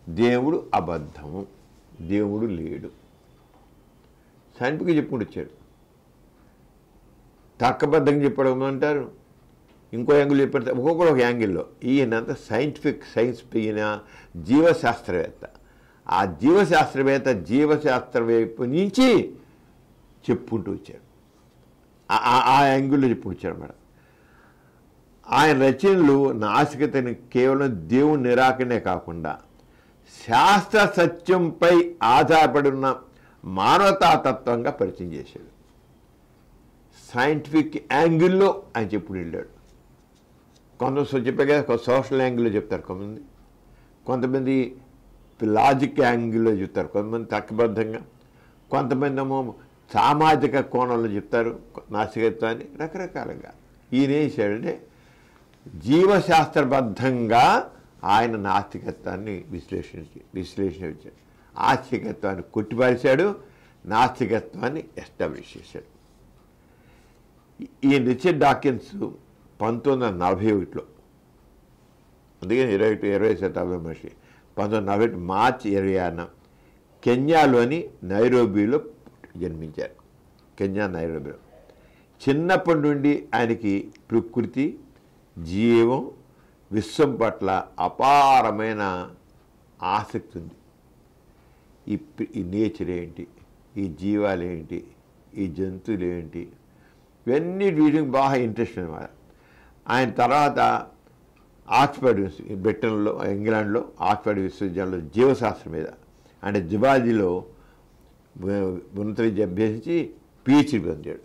దేవుడు అబద్ధము, దేవుడు లేడు సైంటిఫిక్గా చెప్పుకుంటూ వచ్చాడు. తర్కబద్ధంగా చెప్పడం అంటారు, ఇంకో యాంగిల్ చెప్పారు, ఒక్కొక్కరు ఒక యాంగిల్లో. ఈయనంత సైన్స్ ఈయన జీవశాస్త్రవేత్త. ఆ జీవశాస్త్ర వైపు నుంచి చెప్పుకుంటూ వచ్చాడు. ఆ యాంగిల్లో చెప్పుకుంటూ వచ్చాడు మేడం. ఆయన రచనలు నాస్తికతని కేవలం దేవుని నిరాకరణే కాకుండా శాస్త్ర సత్యంపై ఆధారపడి ఉన్న మానవతాతత్వంగా పరిచయం చేశాడు. సైంటిఫిక్ యాంగిల్లో ఆయన చెప్పుడు వెళ్ళాడు. కొంతమంది చెప్పే కదా సోషల్ యాంగిల్లో చెప్తారు, కొంతమంది లాజిక్ యాంగిల్లో చెప్తారు, కొంతమంది తర్కబద్ధంగా, కొంతమంది ఏమో సామాజిక కోణంలో చెప్తారు నాస్తికత్వాన్ని, రకరకాలుగా. ఈయన ఏం చేశాడంటే జీవశాస్త్రబద్ధంగా ఆయన నాస్తికత్వాన్ని విశ్లేషించాడు. ఆస్తికత్వాన్ని కొట్టిపారేశాడు, నాస్తికత్వాన్ని ఎస్టాబ్లిష్ చేశాడు. ఈ రిచర్డ్ డాకిన్స్ 1941లో, అందుకని 20వ శతాబ్దం మనిషి, 1941 మార్చి 26న కెన్యాలోని నైరోబీలో జన్మించారు. నైరోబీలో చిన్నప్పటి నుండి ఆయనకి ప్రకృతి, జీవం, విశ్వం పట్ల అపారమైన ఆసక్తి ఉంది. ఈ నేచర్ ఏంటి, ఈ జీవాలు ఏంటి, ఈ జంతువులు ఏంటి, ఇవన్నీ వీటికి బాగా ఇంట్రెస్ట్ అన్నమాట. ఆయన తర్వాత ఆక్స్ఫర్డ్ బ్రిటన్లో, ఇంగ్లాండ్లో ఆక్స్ఫర్డ్ విశ్వవిద్యాలయంలో జీవశాస్త్రం మీద అంటే జువాలజీలో ఉన్నత విద్య అభ్యసించి పిహెచ్డి పొందాడు.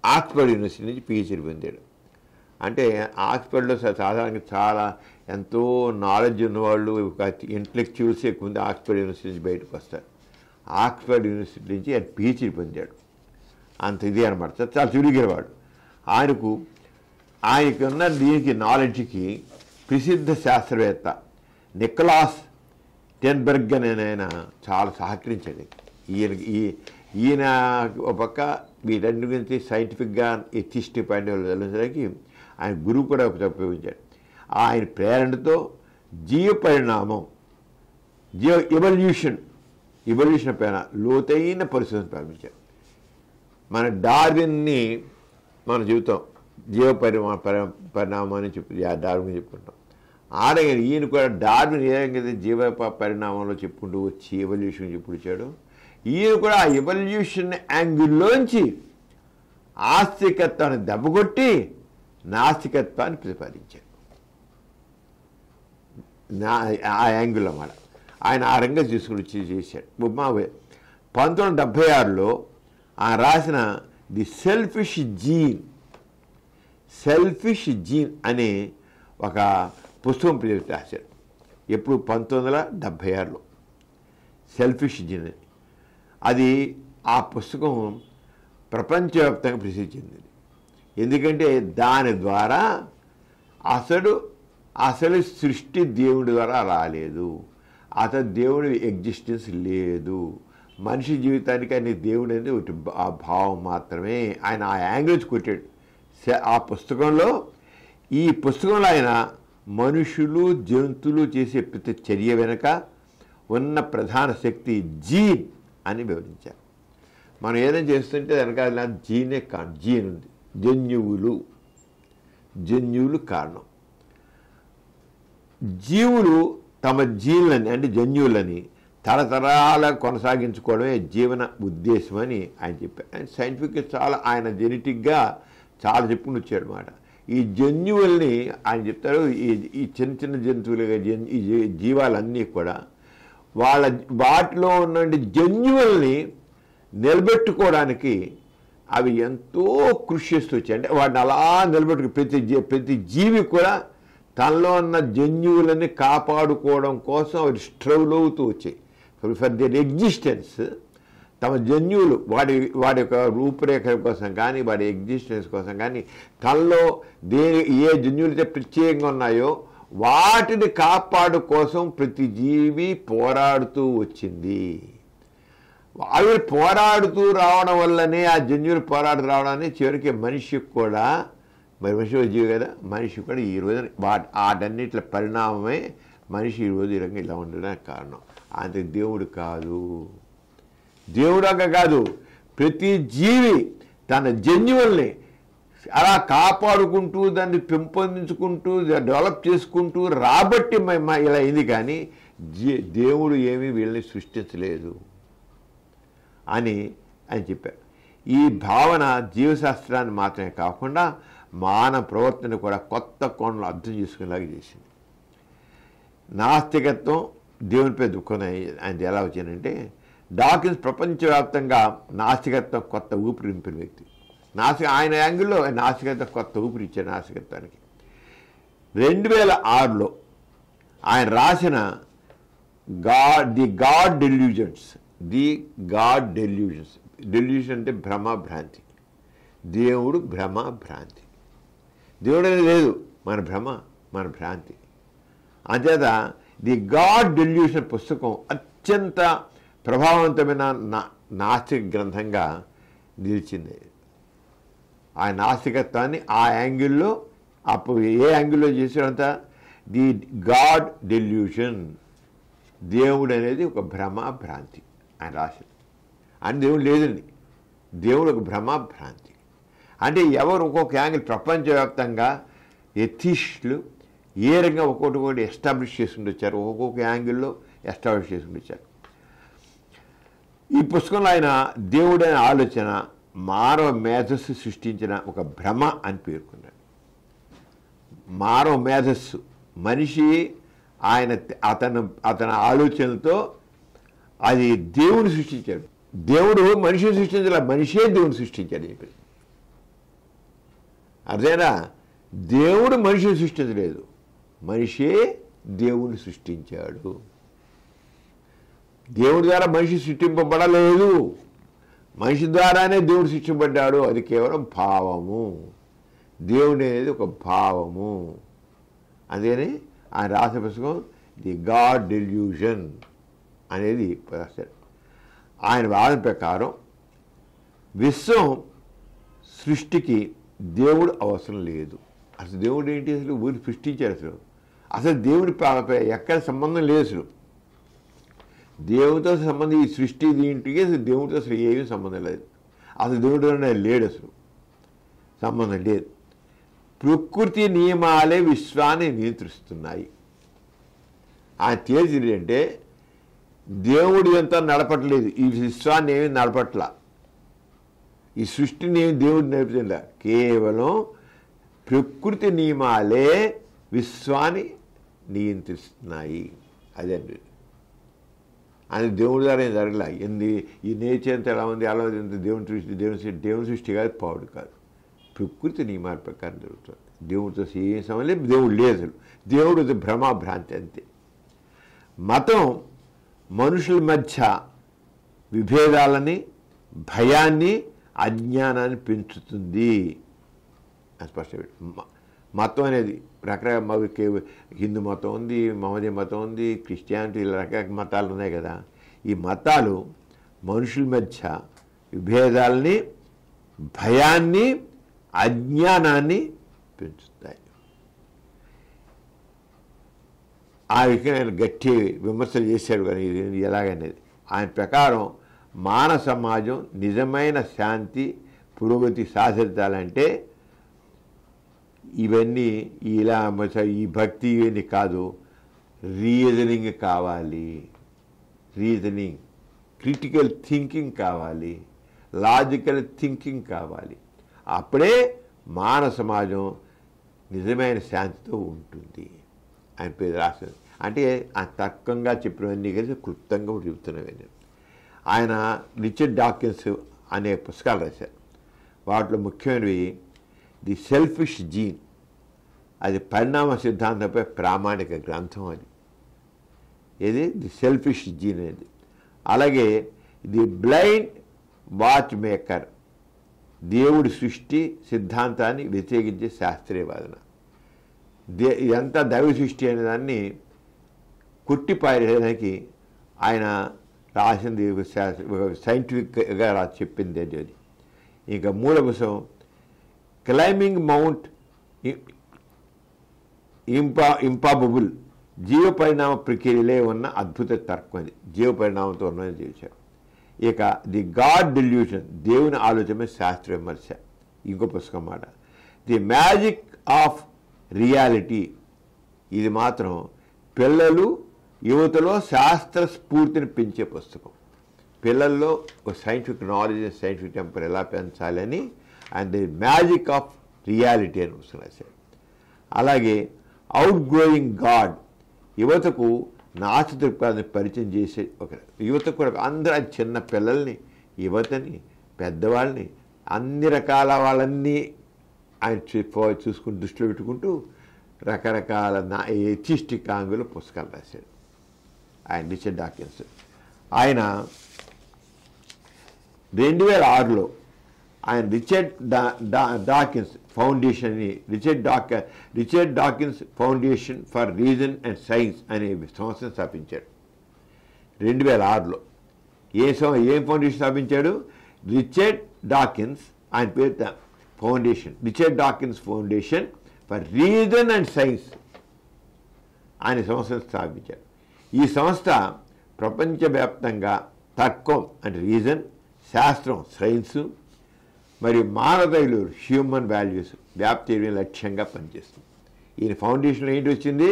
ఆక్స్ఫర్డ్ యూనివర్సిటీ నుంచి పిహెచ్డి పొందాడు. అంటే ఆక్స్ఫర్డ్లో సాధారణంగా చాలా ఎంతో నాలెడ్జ్ ఉన్నవాళ్ళు, ఇంటలెక్చువల్స్ ఎక్కువ మంది ఆక్స్ఫర్డ్ యూనివర్సిటీ నుంచి బయటకు వస్తారు. ఆక్స్ఫర్డ్ యూనివర్సిటీ నుంచి ఆయన పిహెచ్డి పొందాడు. అంత ఇది అనమాట, చాలా చురుగేవాడు. ఆయనకి ఉన్న దీనికి నాలెడ్జ్కి ప్రసిద్ధ శాస్త్రవేత్త నికోలాస్ టెన్బర్గ్ అనే ఆయన చాలా సహకరించాడు. ఈయన ఒక పక్క వీటన్ని గురించి సైంటిఫిక్గా ఎథిస్ట్ పాయింట్ వెళ్ళడానికి ఆయన గురువు కూడా ఉపయోగించాడు. ఆయన ప్రేరణతో జీవపరిణామం, ఎవల్యూషన్ పైన లోతైన పరిశోధన ప్రారంభించారు. మన డార్విన్ని మనం చెబుతాం, జీవ పరిణామం అని డార్విన్ చెప్పుకుంటాం. ఆడగా ఈయన కూడా డార్విన్ ఏ విధంగా జీవ పరిణామంలో చెప్పుకుంటూ వచ్చి ఎవల్యూషన్ చెప్పుడు వచ్చాడు, ఈయన కూడా ఆ ఎవల్యూషన్ యాంగిల్లోంచి ఆస్తికత్వాన్ని దెబ్బకొట్టి నాస్తికత్వాన్ని ప్రతిపాదించాడు. ఆ యాంగిల్ అన్నమాట. ఆయన ఆ రంగం తీసుకుని వచ్చి చేశాడు. 1976లో ఆయన రాసిన ది సెల్ఫిష్ జీన్ అనే ఒక పుస్తకం రాశారు. ఎప్పుడు 1976లో సెల్ఫిష్ జీన్ అని. అది ఆ పుస్తకం ప్రపంచవ్యాప్తంగా ప్రసిద్ధి చెందింది. ఎందుకంటే దాని ద్వారా అసలు సృష్టి దేవుడి ద్వారా రాలేదు, అసలు దేవుడి ఎగ్జిస్టెన్స్ లేదు, మనిషి జీవితానికి ఆయన దేవుడు అనేది ఒకటి ఆ భావం మాత్రమే. ఆయన ఆ యాంగిల్స్ కొట్టాడు ఆ పుస్తకంలో. ఈ పుస్తకంలో ఆయన మనుషులు జంతువులు చేసే ప్రతి చర్య వెనుక ఉన్న ప్రధాన శక్తి జీన్ అని వివరించారు. మనం ఏదైనా చేస్తుంటే వెనకాల జీనే జీన్ ఉంది. జన్యువులు కారణం. జీవులు తమ జీన్లని అంటే జన్యువులని తరతరాల కొనసాగించుకోవడమే జీవన ఉద్దేశం అని ఆయన చెప్పారు. ఆయన సైంటిఫిక్గా చాలా ఆయన జెనెటిక్గా చాలా చెప్పుకుని వచ్చాడు అన్నమాట. ఈ జన్యువుల్ని ఆయన చెప్తారు, ఈ చిన్న చిన్న జంతువులుగా ఈ జీవాలన్నీ కూడా వాటిలో ఉన్న జన్యువుల్ని నిలబెట్టుకోవడానికి అవి ఎంతో కృషి చేస్తూ వచ్చాయి. అంటే వాటిని అలా నిలబెట్టుకు ప్రతి జీవి కూడా తనలో ఉన్న జన్యువులని కాపాడుకోవడం కోసం అవి స్ట్రగుల్ అవుతూ వచ్చాయి. ఫర్ దర్ ఎగ్జిస్టెన్స్ తమ జన్యువులు వాడి యొక్క రూపురేఖల కోసం కానీ వాడి ఎగ్జిస్టెన్స్ కోసం కానీ తనలో ఏ జన్యువులు అయితే ప్రత్యేకంగా ఉన్నాయో వాటిని కాపాడు కోసం ప్రతి జీవి పోరాడుతూ వచ్చింది. అవి పోరాడుతూ రావడం వల్లనే ఆ జన్యువులు పోరాడుతూ రావడాన్ని చివరికి మనిషికి కూడా, మరి మనిషి జీవి కదా, మనిషి కూడా ఈ రోజున వాటన్నిటి పరిణామమే మనిషి ఈరోజు ఈ రంగా ఇలా ఉండడానికి కారణం. అంతే దేవుడు కాదు. దేవుడాక కాదు, ప్రతి జీవి తన జన్యువుల్ని అలా కాపాడుకుంటూ దాన్ని పెంపొందించుకుంటూ డెవలప్ చేసుకుంటూ రాబట్టి ఇలా అయింది. కానీ దేవుడు ఏమీ వీళ్ళని సృష్టించలేదు అని ఆయన చెప్పారు. ఈ భావన జీవశాస్త్రాన్ని మాత్రమే కాకుండా మానవ ప్రవర్తన కూడా కొత్త కోణంలో అర్థం చేసుకునేలాగా చేసింది. నాస్తికత్వం దేవునిపై దుఃఖం ఆయన ఎలా వచ్చిందంటే, డాకిన్స్ ప్రపంచవ్యాప్తంగా నాస్తికత్వం కొత్త ఊపిరి నింపిన వ్యక్తి. ఆయన యాంగిల్లో నాస్తికత్వం కొత్త ఊపిరి ఇచ్చాడు నాస్తికత్వానికి. 2006లో ఆయన రాసిన ది గాడ్ డెల్యూజన్స్. డెల్యూషన్ అంటే భ్రమ భ్రాంతి. దేవుడు భ్రమ భ్రాంతి. దేవుడు అనేది లేదు, మన భ్రమ మన భ్రాంతి. అంచేత ది గాడ్ డెల్యూషన్ పుస్తకం అత్యంత ప్రభావవంతమైన నాస్తిక గ్రంథంగా నిలిచింది. ఆ నాస్తికత్వాన్ని ఆ యాంగిల్లో అప్పుడు ఏ యాంగిల్లో చేసాడంత ది గాడ్ డెల్యూషన్, దేవుడు అనేది ఒక భ్రమ భ్రాంతి ఆయన రాసింది. అని దేవుడు లేదండి, దేవుడు ఒక భ్రమ భ్రాంతి. అంటే ఎవరు ఒక్కొక్క యాంగిల్ ప్రపంచవ్యాప్తంగా ఎథిస్టులు ఏ రంగా ఒక్కొక్కటి ఎస్టాబ్లిష్ చేసుకుని వచ్చారు, ఒక్కొక్క యాంగిల్లో ఎస్టాబ్లిష్ చేసుకుని వచ్చారు. ఈ పుస్తకంలో ఆయన దేవుడైన ఆలోచన మానవ మేధస్సు సృష్టించిన ఒక భ్రమ అని పేర్కొన్నాడు. మానవ మేధస్సు మనిషి అతని ఆలోచనలతో అది దేవుని సృష్టించాడు. దేవుడు మనిషిని సృష్టించాల, మనిషే దేవుని సృష్టించాడు చెప్పి. అదేనా, దేవుడు మనిషిని సృష్టించలేదు, మనిషే దేవుని సృష్టించాడు. దేవుడి ద్వారా మనిషి సృష్టింపబడలేదు, మనిషి ద్వారానే దేవుడు సృష్టింపబడ్డాడు. అది కేవలం భావము. దేవుడు అనేది ఒక భావము. అదేనే ఆయన రాసిన పుస్తకం ది గాడ్ డెల్యూషన్ అనేది రాశారు. ఆయన వాదన ప్రకారం విశ్వం సృష్టికి దేవుడు అవసరం లేదు. అసలు దేవుడు ఏంటి, అసలు ఊరి సృష్టించారు. అసలు దేవుడి ఎక్కడ సంబంధం లేదు. అసలు దేవుడితో సంబంధం ఈ సృష్టి దీంటికి అసలు దేవుడితో అసలు ఏమీ సంబంధం లేదు. అసలు దేవుడితో లేడు, అసలు సంబంధం లేదు. ప్రకృతి నియమాలే విశ్వాన్ని నియంత్రిస్తున్నాయి. ఆయన తేల్చింది అంటే దేవుడు ఎంత నడపట్లేదు, ఈ విశ్వాన్ని ఏమి నడపట్ల, ఈ సృష్టిని ఏమి దేవుడు నడిపించలే, కేవలం ప్రకృతి నియమాలే విశ్వాన్ని నియంత్రిస్తున్నాయి. అదండి. అది దేవుడి ద్వారా ఏం జరగలే. ఈ నేచర్ అంతా ఎలా ఉంది, అలా ఉంది, దేవుని సృష్టి కాదు, పావుడు కాదు, ప్రకృతి నియమాల ప్రకారం జరుగుతుంది. దేవుడితో ఏం సమయం, దేవుడు లేదు, దేవుడు భ్రమాభ్రాంతి అంతే. మతం మనుషుల మధ్య విభేదాలని, భయాన్ని, అజ్ఞానాన్ని పెంచుతుంది. స్పష్టంగా మతం అనేది రకరకాల హిందూ మతం ఉంది, మహమ్మదీ మతం ఉంది, క్రిస్టియానిటీ, ఇలా రకరకాల మతాలు ఉన్నాయి కదా. ఈ మతాలు మనుషుల మధ్య విభేదాలని, భయాన్ని, అజ్ఞానాన్ని పెంచుతాయి. ఆ విషయం ఆయన గట్టి విమర్శలు చేశాడు కానీ ఇది ఎలాగనేది. ఆయన ప్రకారం మానవ సమాజం నిజమైన శాంతి, పురోగతి సాధించాలంటే ఇవన్నీ ఇలా ఈ భక్తి ఇవన్నీ కాదు, రీజనింగ్ కావాలి, రీజనింగ్, క్రిటికల్ థింకింగ్ కావాలి, లాజికల్ థింకింగ్ కావాలి. అప్పుడే మానవ సమాజం నిజమైన శాంతితో ఉంటుంది. ఆయన పేరు రాసింది అంటే ఆ తర్కంగా చెప్పినవన్నీ కలిసి క్లుప్తంగా చెబుతున్నవన్నీ. ఆయన రిచర్డ్ డాకిన్స్ అనే పుస్తకాలు రాశారు. వాటిలో ముఖ్యమైనవి ది సెల్ఫిష్ జీన్, అది పరిణామ సిద్ధాంతంపై ప్రామాణిక గ్రంథం. అది ఏది ది సెల్ఫిష్ జీన్ అనేది. అలాగే ది బ్లైండ్ వాచ్ మేకర్, దేవుడి సృష్టి సిద్ధాంతాన్ని వ్యతిరేకించే శాస్త్రీయవాదన. ఇదంతా దైవ సృష్టి అనే దాన్ని కొట్టిపారేయడానికి ఆయన రాసింది సైంటిఫిక్గా చెప్పింది అది. ఇంకా మూల పుస్తకం క్లైంబింగ్ మౌంట్ ఇంపాబుల్, జీవ పరిణామ ప్రక్రియలే ఉన్న అద్భుత తర్కం. అది జీవ పరిణామంతో ఉన్నది చేశారు. ఇక ది గాడ్ డెల్యూషన్, దేవుని ఆలోచన శాస్త్ర విమర్శ, ఇంకో పుస్తకం మాట. ది మ్యాజిక్ ఆఫ్ రియాలిటీ, ఇది మాత్రం పిల్లలు యువతలో శాస్త్ర స్ఫూర్తిని పెంచే పుస్తకం. పిల్లల్లో ఒక సైంటిఫిక్ నాలెడ్జ్, సైంటిఫిక్ టెంపర్ ఎలా పెంచాలని, and the magic of reality అని పుస్తకం రాశారు. అలాగే అవుట్ గ్రోయింగ్ గాడ్, యువతకు నాస్తి దృక్పథాన్ని పరిచయం చేసే ఒక యువతకు కూడా అందరూ చిన్న పిల్లల్ని, యువతని, పెద్దవాళ్ళని, అన్ని రకాల వాళ్ళన్నీ ఆయన చూసుకుంటూ దృష్టిలో పెట్టుకుంటూ రకరకాల ఎథిస్టిక్ ఆంగులు పుస్తకాలు రాశాడు ఆయన రిచర్డ్ డాకిన్స్. ఆయన 2006లో ఆయన రిచర్డ్ డాకిన్స్ ఫౌండేషన్ని Richard Dawkins foundation for reason and science అనే సంస్థను స్థాపించాడు 2006లో. ఏం ఫౌండేషన్ స్థాపించాడు? రిచర్డ్ డాకిన్స్, ఆయన పేరు foundation, Richard Dawkins foundation for reason and science అనే సంస్థను స్థాపించాడు. ఈ సంస్థ ప్రపంచవ్యాప్తంగా తర్కం అంటే రీజన్, శాస్త్రం సైన్సు మరియు మానవ హ్యూమన్ వాల్యూస్ వ్యాప్తి చేయడం లక్ష్యంగా పనిచేస్తుంది. ఈయన ఫౌండేషన్లో ఏంటి వచ్చింది?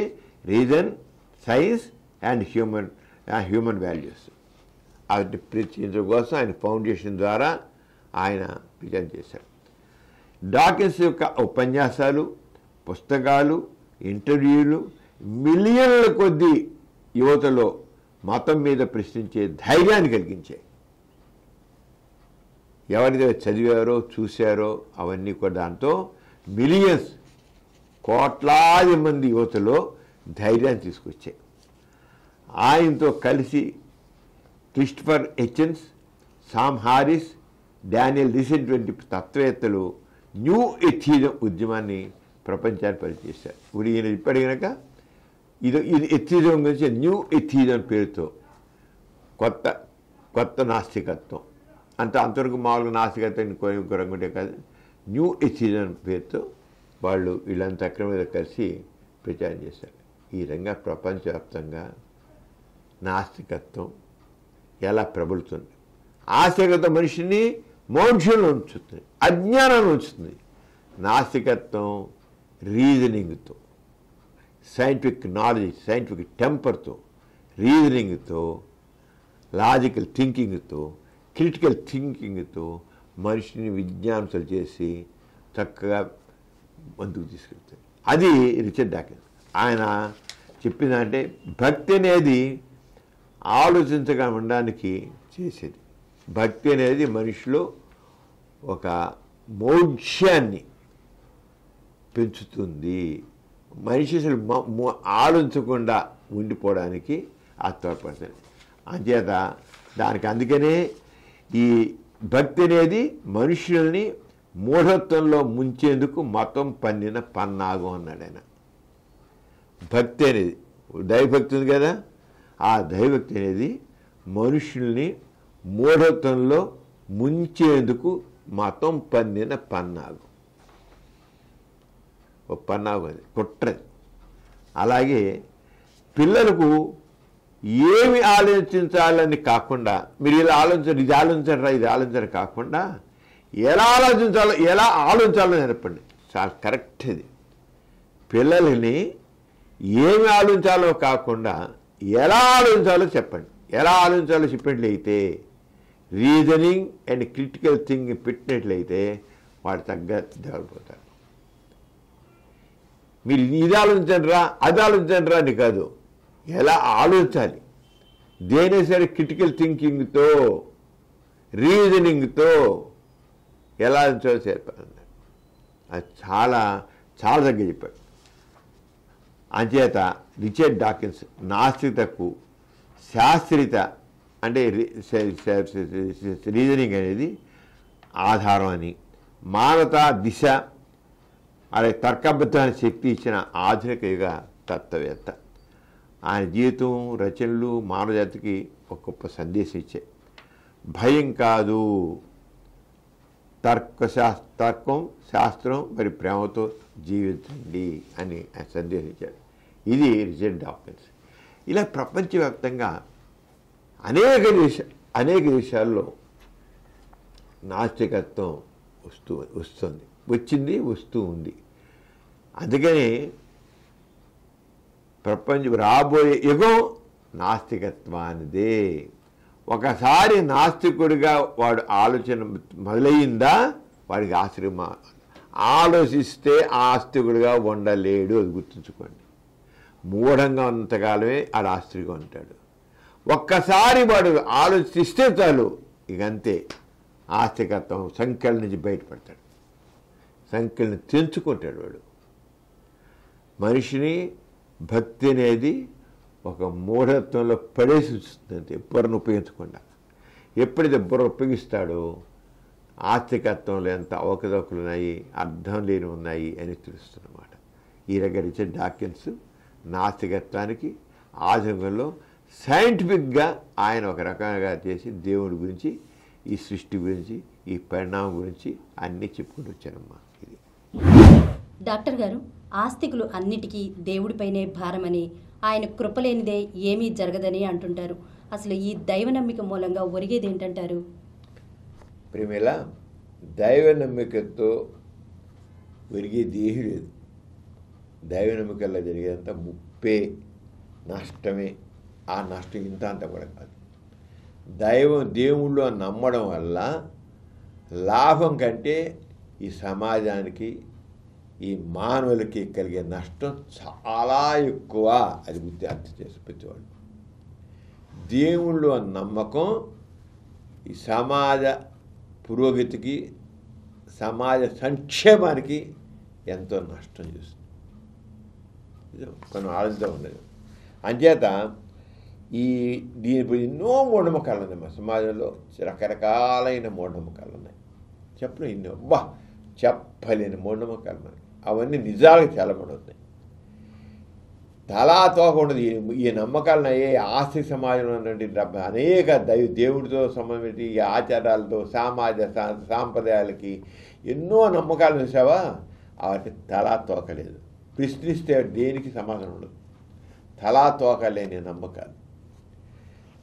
Reason, science and human values. వాటిని ప్రచురించడం కోసం ఆయన ఫౌండేషన్ ద్వారా ఆయన ప్రచారం చేశారు. డాకిన్స్ యొక్క ఉపన్యాసాలు, పుస్తకాలు, ఇంటర్వ్యూలు మిలియన్ల కొద్దీ యువతలో మతం మీద ప్రశ్నించే ధైర్యాన్ని కలిగించాయి. ఎవరిదో చదివారో చూశారో అవన్నీ కూడా దాంతో మిలియన్స్, కోట్లాది మంది యువతలో ధైర్యాన్ని తీసుకొచ్చాయి. ఆయనతో కలిసి Christopher Hitchens, Sam Harris, Daniel రిసెంట్ వంటి తత్వవేత్తలు న్యూ ఎథిజం ఉద్యమాన్ని ప్రపంచాన్ని పరిచయిస్తారు. ఇప్పుడు ఈయన ఇప్పటి కనుక ఇది ఎథిజం గురించి న్యూ ఎథిజం పేరుతో కొత్త నాస్తికత్వం అంతవరకు మామూలుగా నాస్తికత్వం ఇంకో రంగుంటే కాదు, న్యూ ఎథిజం పేరుతో వాళ్ళు వీళ్ళంతా అక్కడ మీద కలిసి ప్రచారం చేశారు. ఈ విధంగా ప్రపంచవ్యాప్తంగా నాస్తికత్వం ఎలా ప్రబలుతుంది. ఆస్తికత్వం మనిషిని మోక్షంలో ఉంచుతుంది, అజ్ఞానంలో ఉంచుతుంది. నాస్తికత్వం రీజనింగ్తో, సైంటిఫిక్ నాలెడ్జ్, సైంటిఫిక్ టెంపర్తో, రీజనింగ్తో, లాజికల్ థింకింగ్తో, క్రిటికల్ థింకింగ్తో మనిషిని విజ్ఞానతలు చేసి చక్కగా ముందుకు తీసుకెళ్తాడు. అది రిచర్డ్ డాకిన్స్. ఆయన చెప్పిందంటే భక్తి అనేది ఆలోచించగా ఉండడానికి చేసేది. భక్తి అనేది మనిషిలో ఒక మౌఢ్యాన్ని పెంచుతుంది. మనిషి అసలు ఆలోచించకుండా ఉండిపోవడానికి ఆ తోడ్పడుతుంది. అంచేత అందుకనే ఈ భక్తి అనేది మనుషుల్ని మూఢత్వంలో ముంచేందుకు మతం పన్నిన పన్నాగం అన్నాడు ఆయన. భక్తి అనేది దైవభక్తి ఉంది కదా, ఆ దైవభక్తి అనేది మనుషుల్ని మూఢత్వంలో ముంచేందుకు మతం పన్నిన పన్నాగం. ఒక పన్నాగం అది, కుట్రది. అలాగే పిల్లలకు ఏమి ఆలోచించాలని కాకుండా, మీరు ఇలా ఆలోచించరు, ఇది ఆలోచించరా, ఇది ఆలోచించరు కాకుండా ఎలా ఆలోచించాలో నేర్పండి. చాలా కరెక్ట్ ఇది. పిల్లల్ని ఏమి ఆలోచించాలో కాకుండా ఎలా ఆలోచించాలో చెప్పండి. ఎలా ఆలోచించాలో చెప్పినట్లయితే, రీజనింగ్ అండ్ క్రిటికల్ థింకింగ్ పెట్టినట్లయితే వాడు డెవలప్ అవుతారు. మీరు ఇది ఆలోచించండిరా, అది ఆలోచించండిరా అని కాదు, ఎలా ఆలోచించాలి, దేని సరే క్రిటికల్ థింకింగ్తో, రీజనింగ్తో ఎలా ఆలోచించాలో చెప్పారు. అది చాలా చాలా దగ్గర చెప్పాడు. అంచేత రిచర్డ్ డాకిన్స్ నాస్తికతకు శాస్త్రీయత అంటే రీజనింగ్ అనేది ఆధారం అని, మానవతా దిశ అలాగే తర్కబద్ధమైన శక్తి ఇచ్చిన ఆధునిక యుగ తత్వవేత్త. ఆయన జీవితం, రచనలు మానవజాతికి ఒక గొప్ప సందేశం ఇచ్చాయి. భయం కాదు, తర్కం శాస్త్రం మరి ప్రేమతో జీవించండి అని ఆయన సందేశం ఇచ్చాడు. ఇది రిచర్డ్ డాకిన్స్. ఇలా ప్రపంచవ్యాప్తంగా అనేక దేశాల్లో నాస్తికత్వం వస్తూ ఉంది. అందుకని రాబోయే యుగం నాస్తికత్వానిదే. ఒకసారి నాస్తికుడిగా వాడు ఆలోచన మొదలయ్యిందా వాడికి ఆశ్రమ ఆలోచిస్తే ఆస్తికుడిగా ఉండలేడు. అది గుర్తుంచుకోండి. మూఢంగా ఉన్నంతకాలమే ఆడు ఆస్తిగా ఉంటాడు. ఒక్కసారి వాడు ఆలోచిస్తే చాలు, ఇక అంతే, ఆస్తికత్వం సంఖ్యల నుంచి బయటపడతాడు, సంఖ్యలను తెంచుకుంటాడు వాడు. మనిషిని భక్తి అనేది ఒక మూఢత్వంలో పడేసి ఉంచుతుంది, బుర్రను ఉపయోగించకుండా. ఎప్పుడైతే బుర్ర ఉపయోగిస్తాడో ఆస్తికత్వంలో ఎంత అవకతవకలు ఉన్నాయి, అర్థం లేని ఉన్నాయి అని తెలుస్తున్నమాట. ఈ రకంగా రిచర్డ్ డాకిన్స్ నాస్తికత్వానికి ఆధునికంలో సైంటిఫిక్గా ఆయన ఒక రకంగా చేసి దేవుడి గురించి, ఈ సృష్టి గురించి, ఈ పరిణామం గురించి అన్నీ చెప్పుకుంటూ వచ్చారమ్మా. ఇది డాక్టర్ గారు, ఆస్తికులు అన్నిటికీ దేవుడిపైనే భారమని, ఆయన కృపలేనిదే ఏమీ జరగదని అంటుంటారు. అసలు ఈ దైవ నమ్మిక మూలంగా ఒరిగేది ఏంటంటారు? ప్రేమిలా, దైవ నమ్మికతో ఒరిగేది ఏమీ లేదు. దైవ నమ్మికల్లో జరిగేదంతా ముప్పే, నష్టమే. ఆ నష్టం ఇంత అంత కూడా కాదు. దేవుళ్ళు నమ్మడం వల్ల లాభం కంటే ఈ సమాజానికి, ఈ మానవులకి కలిగే నష్టం చాలా ఎక్కువ. అది అర్థం చేసి ప్రతివాడు. దేవుళ్ళు నమ్మకం ఈ సమాజ పురోగతికి, సమాజ సంక్షేమానికి ఎంతో నష్టం చేస్తుంది. కొన్ని ఆలోచన ఉండదు. అంచేత దీనిపై ఎన్నో మూఢనమ్మకాలు ఉన్నాయి. మా సమాజంలో రకరకాలైన మూఢనమ్మకాలు ఉన్నాయి. చెప్పలేని మూఢనమ్మకాలు మనకి. అవన్నీ నిజాలకు చాలా పడుతున్నాయి. తలా తోక ఉండదు. ఈ నమ్మకాలను అయ్యే ఆస్తిక సమాజంలో ఉన్నటువంటి అనేక దేవుడితో సంబంధించి ఈ ఆచారాలతో, సాంప్రదాయాలకి ఎన్నో నమ్మకాలు చూసావా, వాటి తలా తోకలేదు. ప్రశ్నిస్తే దేనికి సమాధానం ఉండదు. తలా తోక లేని నమ్మకాలు.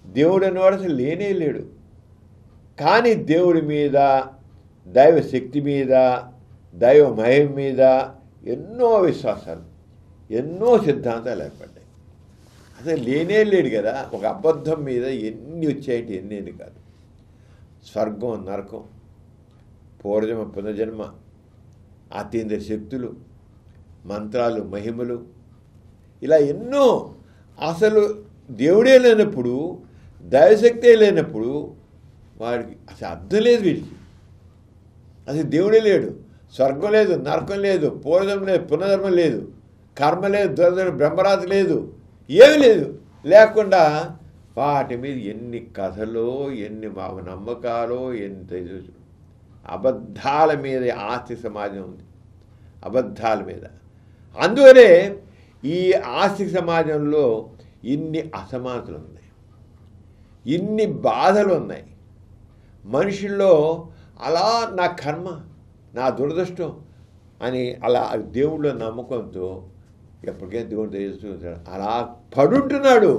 దేవుడు అనేవాడు అసలు లేనే లేడు. కానీ దేవుడి మీద, దైవ శక్తి మీద, దైవ మహిమ మీద ఎన్నో విశ్వాసాలు, ఎన్నో సిద్ధాంతాలు ఏర్పడ్డాయి. అసలు లేనే లేడు కదా. ఒక అబద్ధం మీద ఎన్ని వచ్చాయంటే ఎన్ని కాదు. స్వర్గం, నరకం, పూర్వజన్మ, పునర్జన్మ, అతీంద్ర శక్తులు, మంత్రాలు, మహిమలు, ఇలా ఎన్నో. అసలు దేవుడే లేనప్పుడు, దైవశక్తే లేనప్పుడు వాడికి అసలు అర్థం లేదు. వీడికి అసలు దేవుడే లేడు, స్వర్గం లేదు, నరకం లేదు, పూర్వజన్మ లేదు, పునర్జన్మ లేదు, కర్మ లేదు, దురదర్శనం, బ్రహ్మరాత్రి లేదు, ఏమీ లేదు. లేకుండా వాటి మీద ఎన్ని కథలో, ఎన్ని నమ్మకాలో, ఎంత అబద్ధాల మీద ఆస్తి సమాజం ఉంది. అబద్ధాల మీద. అందువనే ఈ ఆస్తిక సమాజంలో ఇన్ని అసమానతలు ఉన్నాయి, ఇన్ని బాధలు ఉన్నాయి. మనుషుల్లో అలా నా కర్మ, నా దురదృష్టం అని అలా దేవుళ్ళ నమ్మకంతో ఎప్పటికైనా దేవుడు తెలుస్తుంటాడు. అలా పడుంటున్నాడు.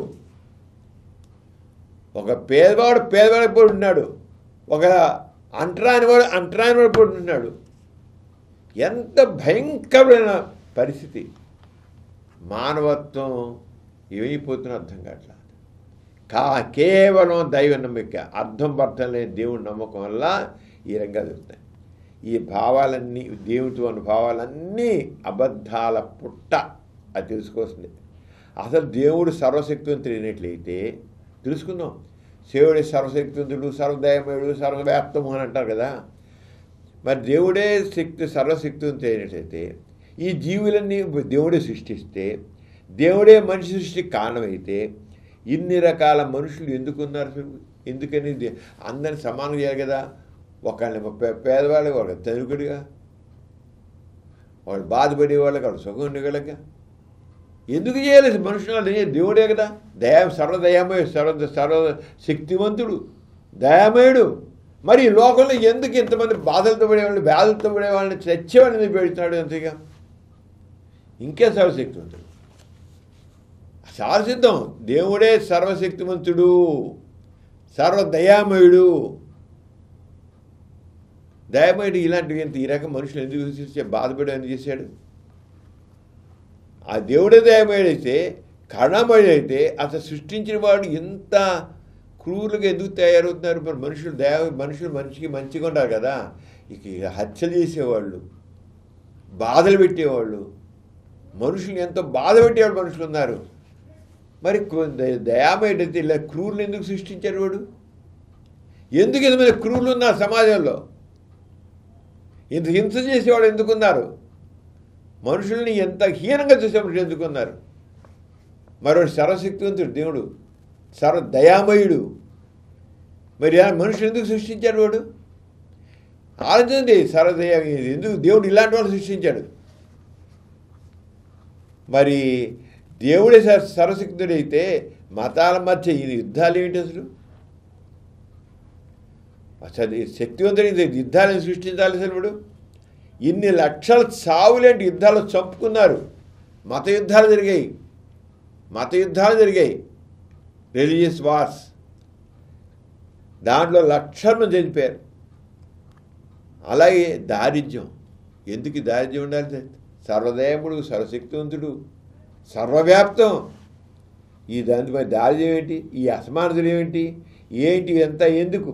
ఒక పేదవాడు పడి ఉన్నాడు, ఒక అంటరాని వాడు పడి ఉన్నాడు. ఎంత భయంకరమైన పరిస్థితి. మానవత్వం ఏమైపోతున్నా అర్థం కావట్లేదు. కేవలం దైవ నమ్మిక, అర్థం లేని దేవుడి నమ్మకం వల్ల ఈ రంగాలు జరుగుతాయి. ఈ భావాలన్నీ, దేవుడితో ఉన్న భావాలన్నీ అబద్ధాల పుట్ట. అది తెలుసుకోవాల్సిందే. అసలు దేవుడు సర్వశక్తివంతుడు అయినట్లయితే తెలుసుకుందాం. శివుడి సర్వశక్తివంతుడు, సర్వదయమయుడు, సర్వవ్యాప్తము అని అంటారు కదా. మరి దేవుడే సర్వశక్తివంతుడు అయినట్లయితే ఈ జీవులన్నీ దేవుడే సృష్టిస్తే, దేవుడే మనిషి సృష్టికి కారణమైతే ఇన్ని రకాల మనుషులు ఎందుకున్నారు? ఎందుకని అందరిని సమానం చేయాలి కదా. ఒకళ్ళని పేదవాళ్ళు, వాళ్ళకి ధనికుడిగా, వాళ్ళు బాధపడే వాళ్ళకి, వాళ్ళు సుఖం ఉండగలగా ఎందుకు చేయలేదు? మనుషులు దేవుడే కదా. సర్వదయామయుడు, సర్వశక్తివంతుడు, దయామయుడు. మరి ఈ లోకంలో ఎందుకు ఇంతమంది బాధలతో పడేవాళ్ళు, వ్యాధులతో పడేవాళ్ళని చచ్చేవాళ్ళని పెడుతున్నాడు? అంతేగా. ఇంకే సర్వశక్తివంతుడు, శాశ్వతం. దేవుడే సర్వశక్తివంతుడు, సర్వదయామయుడు. దయామయుడు ఇలాంటివి ఎంత ఈ రకం మనుషులు ఎందుకు సృష్టించే బాధపడి ఎందుకు చేశాడు? ఆ దేవుడే దయామయుడైతే, కరుణామయుడు అయితే అసలు సృష్టించిన వాడు ఎంత క్రూరులుగా ఎందుకు తయారవుతున్నారు? మరి మనుషులు మనిషికి మంచిగా ఉండాలి కదా. ఇక హత్యలు చేసేవాళ్ళు, బాధలు పెట్టేవాళ్ళు, మనుషులు ఎంతో బాధ పెట్టేవాళ్ళు మనుషులు ఉన్నారు. మరి దయామయుడైతే ఇలా క్రూరులు ఎందుకు సృష్టించాడు వాడు? ఎందుకు ఇంతమంది క్రూరులు ఉన్నారు సమాజంలో? ఇంత హింస చేసేవాడు ఎందుకున్నారు? మనుషుల్ని ఎంత హీనంగా చూసేవాడు ఎందుకున్నారు? మరో సర్వశక్తివంతుడు దేవుడు, సర్వదయామయుడు. మరి మనుషులు ఎందుకు సృష్టించాడు వాడు? ఆలోచించండి. సర్వదయా ఎందుకు దేవుడు ఇలాంటి వాళ్ళు సృష్టించాడు? మరి దేవుడే సర్వశక్తుడైతే మతాల మధ్య ఈ యుద్ధాలు ఏంటి అసలు? అసలు శక్తివంతుడి యుద్ధాలను సృష్టించాలి అసలు వాడు? ఇన్ని లక్షల సావులేంటి యుద్ధాలు చంపుకున్నారు. మత యుద్ధాలు జరిగాయి, రిలీజియస్ వార్స్. దాంట్లో లక్షల మంది చనిపోయారు. అలాగే దారిద్ర్యం. ఎందుకు దారిద్ర్యం ఉండాలి? సర్వదయముడు, సర్వశక్తివంతుడు, సర్వవ్యాప్తం. ఈ దానిపై దారిద్ర్యం ఏంటి? ఈ అసమానతలు ఏంటి ఎంత ఎందుకు?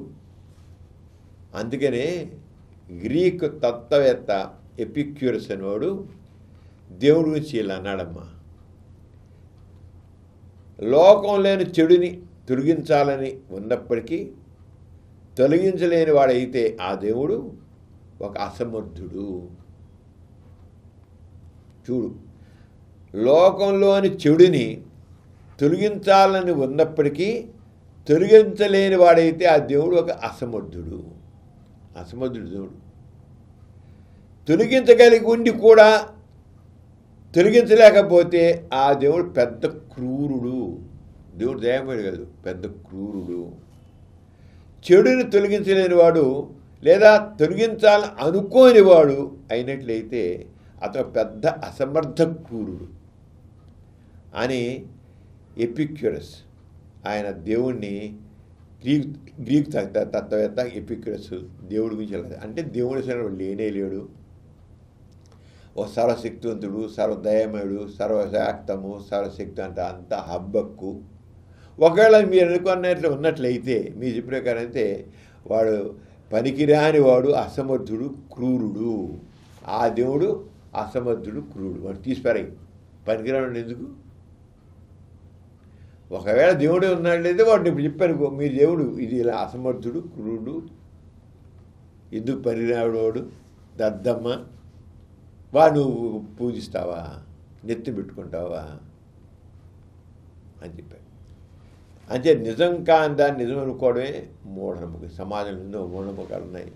అందుకనే గ్రీకు తత్వవేత్త ఎపిక్యూరస్ అనేవాడు దేవుడి గురించి ఇలా అన్నాడమ్మా. లోకం లేని చెడుని తొలగించాలని ఉన్నప్పటికీ తొలగించలేని వాడైతే ఆ దేవుడు ఒక అసమర్థుడు. చూడు, లోకంలోని చెడుని తొలగించాలని ఉన్నప్పటికీ తొలగించలేని వాడైతే ఆ దేవుడు ఒక అసమర్థుడు దేవుడు. తొలగించగలిగి ఉండి కూడా తొలగించలేకపోతే ఆ దేవుడు పెద్ద క్రూరుడు. దేవుడు దయామయుడు కాదు, పెద్ద క్రూరుడు. చెడుని తొలగించలేని వాడు లేదా తొలగించాలని అనుకోని వాడు అయినట్లయితే అతను పెద్ద అసమర్థ క్రూరుడు అని ఎపిక్యూరస్ ఆయన దేవుణ్ణి గ్రీక్ తత్వవేత్త ఎపిక్యూరస్ దేవుడి గురించి అంటే దేవుడి సరే లేనే లేడు, ఓ సర్వశక్తివంతుడు, సర్వదయమయుడు, సర్వశాక్తము, సర్వశక్తి అంటే అంత హబ్బక్కు. ఒకవేళ మీరు అనుకున్నట్లు ఉన్నట్లయితే మీ ప్రకారం అయితే వాడు పనికిరాని వాడు, అసమర్థుడు, క్రూరుడు. ఆ దేవుడు అసమర్థుడు, క్రూరుడు. వాడు తీసిపారాయి. పనికిరాడు ఎందుకు? ఒకవేళ దేవుడే ఉన్నాడు లేదా వాడిని ఇప్పుడు చెప్పాను, మీ దేవుడు ఇది ఇలా అసమర్థుడు, క్రూరుడు, ఎందుకు పనికిరాడు, దద్దమ్మ, వాడు నువ్వు పూజిస్తావా, నెత్తి పెట్టుకుంటావా అని చెప్పాడు. అంటే నిజం కాని దాన్ని నిజం అనుకోవడమే మూఢనమ్మకం. సమాజంలో ఎన్నో మూఢనమ్మకాలు ఉన్నాయి.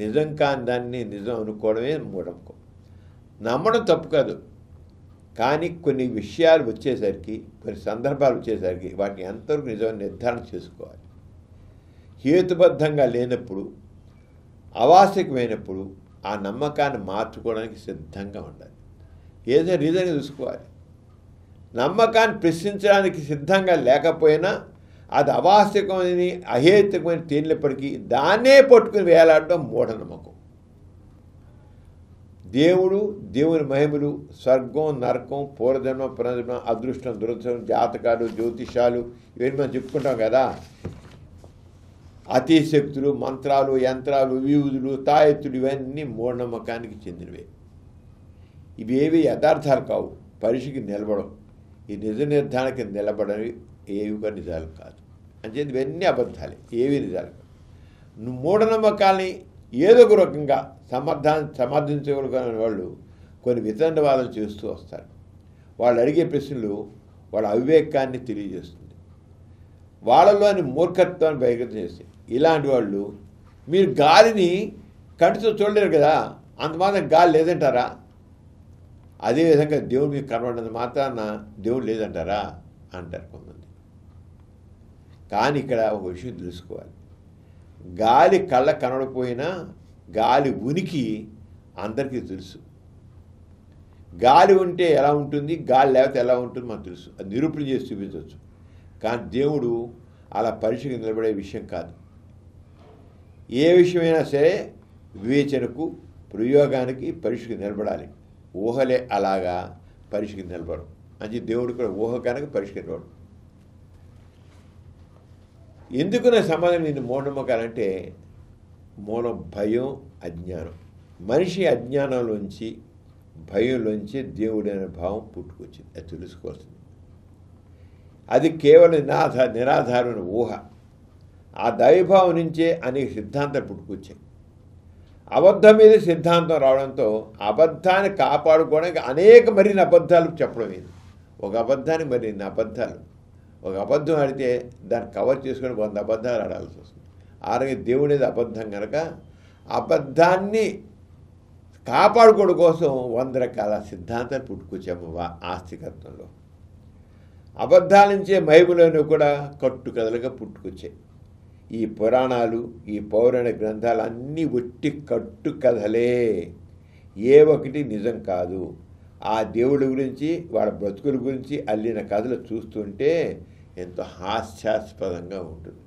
నిజం కాని దాన్ని నిజం అనుకోవడమే మూఢనమ్మకం. నమ్మడం తప్పు కాదు, కానీ కొన్ని విషయాలు వచ్చేసరికి, కొన్ని సందర్భాలు వచ్చేసరికి వాటిని ఎంతవరకు నిజం నిర్ధారణ చేసుకోవాలి. హేతుబద్ధంగా లేనప్పుడు, అవాస్తవికమైనప్పుడు ఆ నమ్మకాన్ని మార్చుకోవడానికి సిద్ధంగా ఉండాలి. ఏదో రీజన్గా చూసుకోవాలి. నమ్మకాన్ని ప్రశ్నించడానికి సిద్ధంగా లేకపోయినా అది అవాస్తవికమని, అహేతుకమైన తేలినప్పటికీ దాన్నే పట్టుకుని వేలాడడం మూఢనమ్మకం. దేవుడు, దేవుని మహిమలు, స్వర్గం, నరకం, పూర్వజన్మ, పునర్జన్మ, అదృష్టం, దురదృష్టం, జాతకాలు, జ్యోతిషాలు ఇవన్నీ మనం చెప్పుకుంటాం కదా. అతిశక్తులు, మంత్రాలు, యంత్రాలు, విభూతులు, తాయెత్తులు ఇవన్నీ మూఢనమ్మకానికి చెందినవే. ఇవేవి యథార్థాలు కావు, పరీక్షకి నిలబడవు. ఈ నిజ నిర్ధారణకి నిలబడవి ఏవి కూడా నిజాలు కాదు. అంచేది ఇవన్నీ అబద్ధాలే, ఏవి నిజాలు కాదు. మూఢనమ్మకాల్ని ఏదో ఒక రకంగా సమర్థించగలిగిన వాళ్ళు కొన్ని వితండవాదం చేస్తూ వస్తారు. వాళ్ళు అడిగే ప్రశ్నలు వాళ్ళ అవివేకాన్ని తెలియజేస్తుంది, వాళ్ళలోని మూర్ఖత్వాన్ని బహిర్గతం చేస్తాయి. ఇలాంటి వాళ్ళు మీరు గాలిని కంటితో చూడలేరు కదా, అంత మాత్రం గాలి లేదంటారా? అదేవిధంగా దేవుడు మీకు కనబడినంత మాత్రాన దేవుడు లేదంటారా అంటారు కొంతమంది. కానీ ఇక్కడ ఒక విషయం తెలుసుకోవాలి. గాలి కళ్ళ కనబడిపోయినా గాలి ఉనికి అందరికీ తెలుసు. గాలి ఉంటే ఎలా ఉంటుంది, గాలి లేకపోతే ఎలా ఉంటుంది మనకు తెలుసు. అది నిరూపణ చేసి చూపించవచ్చు. కానీ దేవుడు అలా పరీక్షకు నిలబడే విషయం కాదు. ఏ విషయమైనా సరే వివేచనకు, ప్రయోగానికి పరీక్షకు నిలబడాలి. ఊహలే అలాగా పరీక్షకు నిలబడవు. అంటే దేవుడు కూడా ఊహ కనుక పరీక్షకు నిలబడు. ఎందుకు నా సమాధానం నేను మూఢనమ్మకాలంటే మూలం భయం, అజ్ఞానం. మనిషి అజ్ఞానంలోంచి, భయంలోంచి దేవుడు అనే భావం పుట్టుకొచ్చింది. అది తెలుసుకోవాల్సింది. అది కేవలం నిరాధారమైన ఊహ. ఆ దైవభావం నుంచే అనేక సిద్ధాంతాలు పుట్టుకొచ్చాయి. అబద్ధం మీద సిద్ధాంతం రావడంతో అబద్ధాన్ని కాపాడుకోవడానికి అనేక మరిన్ని అబద్ధాలు చెప్పడం లేదు. ఒక అబద్ధానికి మరిన్ని అబద్ధాలు. ఒక అబద్ధం ఆడితే దాన్ని కవర్ చేసుకొని 100 అబద్ధాలు ఆడాల్సి వస్తుంది. ఆరోగ్య దేవుడేది అబద్ధం కనుక అబద్ధాన్ని కాపాడుకోవడం కోసం 100 రకాల సిద్ధాంతాలు పుట్టుకొచ్చాము ఆస్తికత్వంలో. అబద్ధాల నుంచే మహిమలోనూ కూడా కట్టుకథలుగా పుట్టుకొచ్చాయి. ఈ పురాణాలు, ఈ పౌరాణిక గ్రంథాలు అన్నీ ఒట్టి కట్టుకథలే, ఏ ఒకటి నిజం కాదు. ఆ దేవుడి గురించి, వాళ్ళ బ్రతుకుల గురించి అల్లిన కథలు చూస్తుంటే ఎంతో హాస్యాస్పదంగా ఉంటుంది.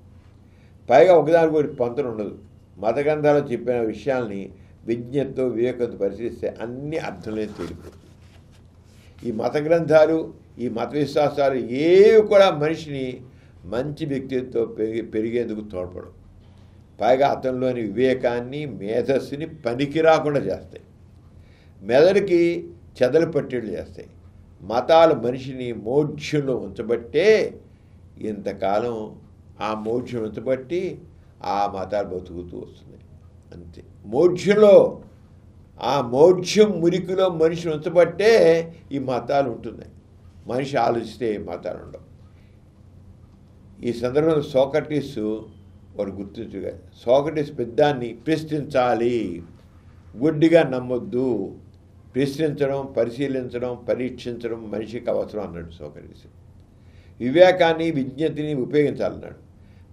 పైగా ఒకదాని గురించి పొంతన ఉండదు. మత గ్రంథాలు చెప్పిన విషయాల్ని విజ్ఞతతో, వివేకంతో పరిశీలిస్తే అన్ని అర్థంలేని తేలిపోతుంది. ఈ మత గ్రంథాలు, ఈ మత విశ్వాసాలు ఏవి కూడా మనిషిని మంచి వ్యక్తిత్వంతో పెరిగేందుకు తోడ్పడవు. పైగా అతనిలోని వివేకాన్ని, మేధస్సుని పనికి రాకుండా చేస్తాయి. మెదడుకి చెదలు పట్టేట్లు చేస్తాయి. మతాలు మనిషిని మోక్షంలో ఉంచబట్టే ఇంతకాలం ఆ మోక్షం ఉంచబట్టి ఆ మతాలు బతుకుతూ వస్తున్నాయి. అంతే. మోక్షంలో, ఆ మోక్షం మురికిలో మనిషిని ఉంచబట్టే ఈ మతాలు ఉంటున్నాయి. మనిషి ఆలోచిస్తే ఈ మతాలు ఉండవు. ఈ సందర్భంలో సోక్రటీస్ వాడు గుర్తించుగా, సోక్రటీస్ పెద్దాన్ని ప్రశ్నించాలి, గుడ్డిగా నమ్మొద్దు, ప్రశ్నించడం, పరిశీలించడం, పరీక్షించడం మనిషికి అవసరం అన్నాడు సోక్రటీస్. వివేకాన్ని, విజ్ఞతని ఉపయోగించాలన్నాడు.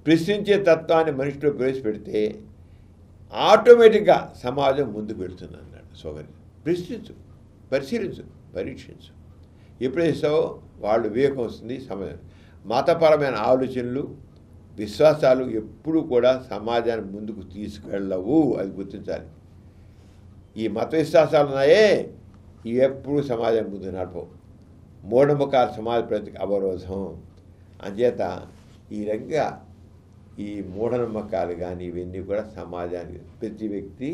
ప్రశ్నించే తత్వాన్ని మనిషిలో ప్రవేశపెడితే ఆటోమేటిక్గా సమాజం ముందుకు వెళుతుంది అన్నాడు సోక్రటీస్. ప్రశ్నించు, పరిశీలించు, పరీక్షించు. ఎప్పుడైతే వాళ్ళు వివేకం వస్తుంది సమాజం. మతపరమైన ఆలోచనలు, విశ్వాసాలు ఎప్పుడూ కూడా సమాజాన్ని ముందుకు తీసుకెళ్ళవు. అది గుర్తించాలి. ఈ మత విశ్వాసాలు ఉన్నాయే, ఎప్పుడు సమాజం ముందు నడపవు. మూఢనమ్మకాల సమాజ ప్రతికి అవరోధం. అంచేత ఈ రకంగా ఈ మూఢనమ్మకాలు కానీ ఇవన్నీ కూడా సమాజానికి ప్రతి వ్యక్తి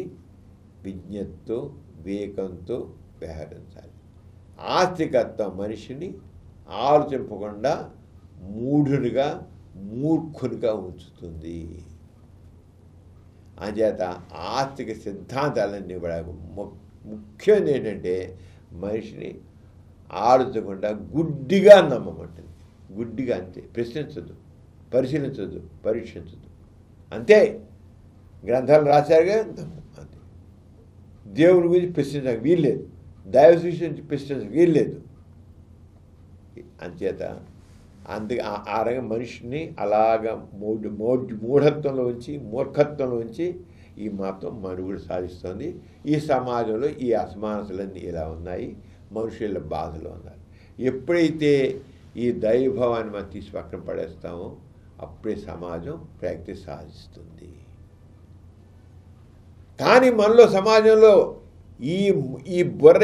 విజ్ఞతతో వివేకంతో వ్యవహరించాలి. ఆస్తికత్వం మనిషిని ఆలోచింపకుండా మూఢునిగా మూర్ఖునిగా ఉంచుతుంది. అంచేత ఆస్తిక సిద్ధాంతాలన్నీ కూడా ముఖ్యంగా ఏంటంటే మనిషిని ఆలోచించకుండా గుడ్డిగా నమ్మమంటుంది. గుడ్డిగా అంతే, ప్రశ్నించదు, పరిశీలించదు, పరీక్షించదు, అంతే. గ్రంథాలు రాశారుగా నమ్ము అంతే. దేవుడి గురించి ప్రశ్నించడానికి వీల్లేదు, దైవ సృష్టి ప్రశ్నించడానికి వీల్లేదు. అంచేత అందుకే ఆ రంగం మనిషిని అలాగా మూఢత్వంలో ఉంచి మూర్ఖత్వంలో ఉంచి ఈ మతం మనుగడ సాధిస్తుంది. ఈ సమాజంలో ఈ అసమానతలన్నీ ఇలా ఉన్నాయి, మనుషుల బాధలు ఉన్నారు. ఎప్పుడైతే ఈ దైవభావాన్ని మనం తీసి పక్కన పడేస్తామో అప్పుడే సమాజం ప్రాక్టీస్ సాధిస్తుంది. కానీ మనలో సమాజంలో ఈ బుర్ర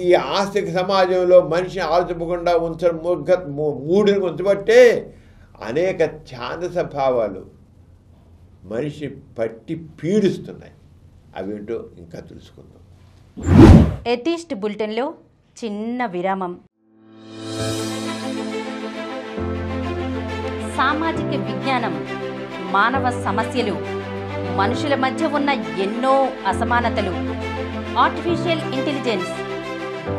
ఈ ఆస్తిక సమాజంలో మనిషిని ఆలోచించకుండా ఉంచడం మూడుని ఉంచబట్టే అనేక ఛాందస భావాలు మనిషి పట్టి పీడిస్తున్నాయి. అవేంటో ఇంకా తెలుసుకుందాం. ఎథీస్ట్ బులెటిన్లో చిన్న విరామం. సామాజిక విజ్ఞానం మానవ సమస్యలు, మనుషుల మధ్య ఉన్న ఎన్నో అసమానతలు, ఆర్టిఫిషియల్ ఇంటెలిజెన్స్,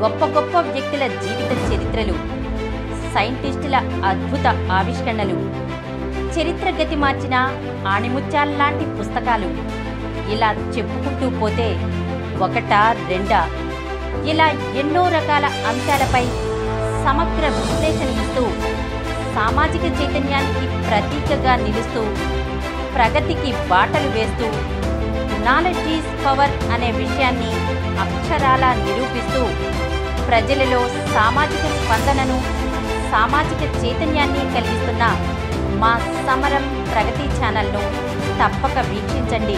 గొప్ప గొప్ప వ్యక్తుల జీవిత చరిత్రలు, సైంటిస్టుల అద్భుత ఆవిష్కరణలు, చరిత్ర గతి మార్చిన ఆణిముత్యాల్లాంటి పుస్తకాలు, ఇలా చెప్పుకుంటూ పోతే ఒకటా రెండా, ఇలా ఎన్నో రకాల అంశాలపై సమగ్ర విశ్లేషణ ఇస్తూ సామాజిక చైతన్యానికి ప్రతీకగా నిలుస్తూ ప్రగతికి బాటలు వేస్తూ నాలెడ్జ్ ఈజ్ పవర్ అనే విషయాన్ని అక్షరాలా నిరూపిస్తూ ప్రజలలో సామాజిక స్పందనను సామాజిక చైతన్యాన్ని కలిగిస్తున్న మా సమరం ప్రగతి ఛానల్ను తప్పక వీక్షించండి.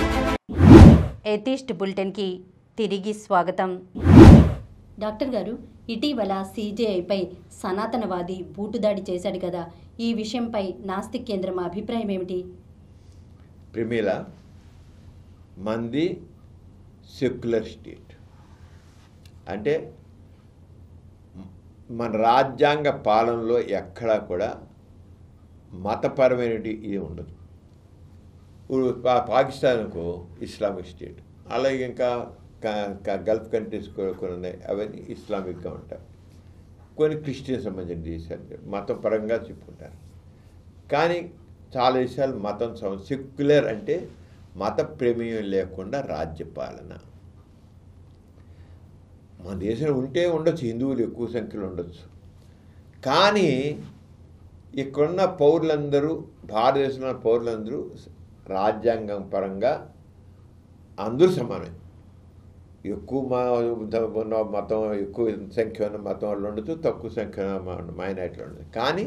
ఎథీస్ట్ బులెటిన్కి తిరిగి స్వాగతం. డాక్టర్ గారు, ఇటీవల సిజేఐపై సనాతనవాది బూటుదాడి చేశాడు కదా, ఈ విషయంపై నాస్తిక్ కేంద్రం అభిప్రాయం ఏమిటి? ప్రిమిల, మంది సెక్యులర్ స్టేట్ అంటే మన రాజ్యాంగ పాలనలో ఎక్కడా కూడా మతపరమైనది ఇది ఉండదు. పాకిస్తాన్కు ఇస్లామిక్ స్టేట్, అలాగే ఇంకా గల్ఫ్ కంట్రీస్ కొన్ని ఉన్నాయి, అవన్నీ ఇస్లామిక్గా ఉంటాయి. కొన్ని క్రిస్టియన్ సంబంధించిన దేశాలు మతం పరంగా చెప్పుకుంటారు. కానీ చాలా దేశాలు మతం సెక్యులర్ అంటే మత ప్రమేయం లేకుండా రాజ్యపాలన. మన దేశంలో ఉంటే ఉండొచ్చు, హిందువులు ఎక్కువ సంఖ్యలో ఉండొచ్చు. కానీ ఇక్కడున్న పౌరులందరూ, భారతదేశంలో పౌరులందరూ రాజ్యాంగం పరంగా అందరూ సమానమే. ఎక్కువ మతం, ఎక్కువ సంఖ్య ఉన్న మతం వాళ్ళు ఉండొచ్చు, తక్కువ సంఖ్య మైనారిటీలు ఉండదు. కానీ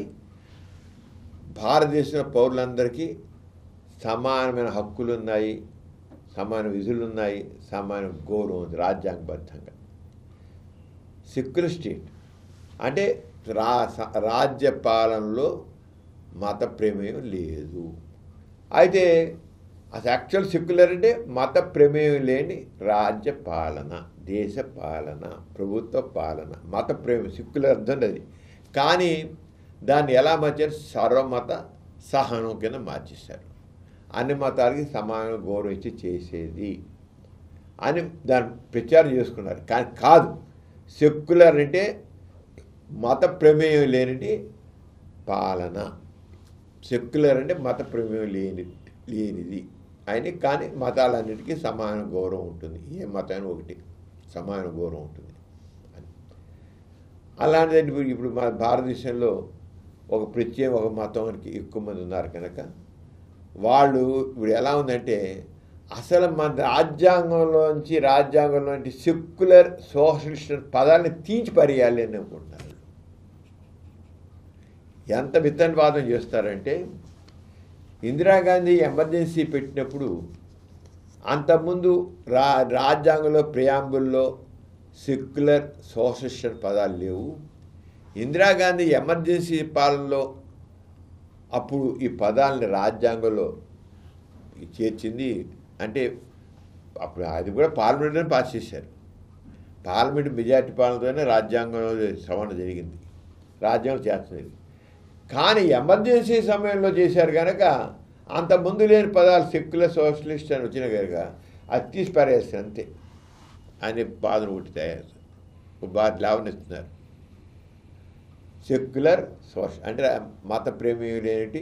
భారతదేశంలో పౌరులందరికీ సమానమైన హక్కులు ఉన్నాయి, సమాన విధులు ఉన్నాయి, సమాన గౌరవం ఉంది రాజ్యాంగబద్ధంగా. సెక్యులర్ స్టేట్ అంటే రాజ్యపాలనలో మత ప్రమేయం లేదు. అయితే అది యాక్చువల్ సెక్యులర్ అంటే మత ప్రమేయం లేని రాజ్య పాలన, దేశ పాలన, ప్రభుత్వ పాలన. మత ప్రమేయం సెక్యులర్ అర్థం అది. కానీ దాన్ని ఎలా మార్చారు? సర్వమత సహనం కింద మార్చేశారు. అన్ని మతాలకి సమాన గౌరవం ఇచ్చి చేసేది అని దాన్ని ప్రచారం చేసుకున్నారు. కానీ కాదు, సెక్యులర్ అంటే మత ప్రమేయం లేనిది పాలన. సెక్యులర్ అంటే మత ప్రమేయం లేనిది అని. కానీ మతాలన్నిటికీ సమాన గౌరవం ఉంటుంది, ఏ మతాన్ని ఒకటి సమాన గౌరవం ఉంటుంది అని. అలాంటిదంటే ఇప్పుడు మన భారతదేశంలో ఒక ప్రత్యేక ఒక మతానికి ఎక్కువ మంది ఉన్నారు కనుక వాళ్ళు ఇప్పుడు ఎలా ఉందంటే అసలు మన రాజ్యాంగంలోంచి సెక్యులర్ సోషలిస్ట్ పదాన్ని తీర్చి పరేయాలి అని అనుకుంటున్నారు. ఎంత విత్తనవాదం చేస్తారంటే ఇందిరాగాంధీ ఎమర్జెన్సీ పెట్టినప్పుడు అంతకుముందు రాజ్యాంగంలో ప్రియాంబుల్లో సెక్యులర్, సోషలిస్ట్ పదాలు లేవు. ఇందిరాగాంధీ ఎమర్జెన్సీ పాలనలో అప్పుడు ఈ పదాలని రాజ్యాంగంలో చేర్చింది. అంటే అప్పుడు అది కూడా పార్లమెంట్లోనే పాస్ చేశారు. పార్లమెంట్ మెజార్టీ పాలనతోనే రాజ్యాంగంలో సవరణ జరిగింది, రాజ్యాంగం చేస్తుంది. కానీ ఎమర్జెన్సీ సమయంలో చేశారు కనుక అంతకుముందు లేని పదాలు సెక్యులర్, సోషలిస్ట్ అని వచ్చిన కనుక అది తీసి పారేస్తారు అంతే అనే బాధను ఒకటి తయారు బాధ లేవనిస్తున్నారు. సెక్యులర్, అంటే మత ప్రేమి లేనిటి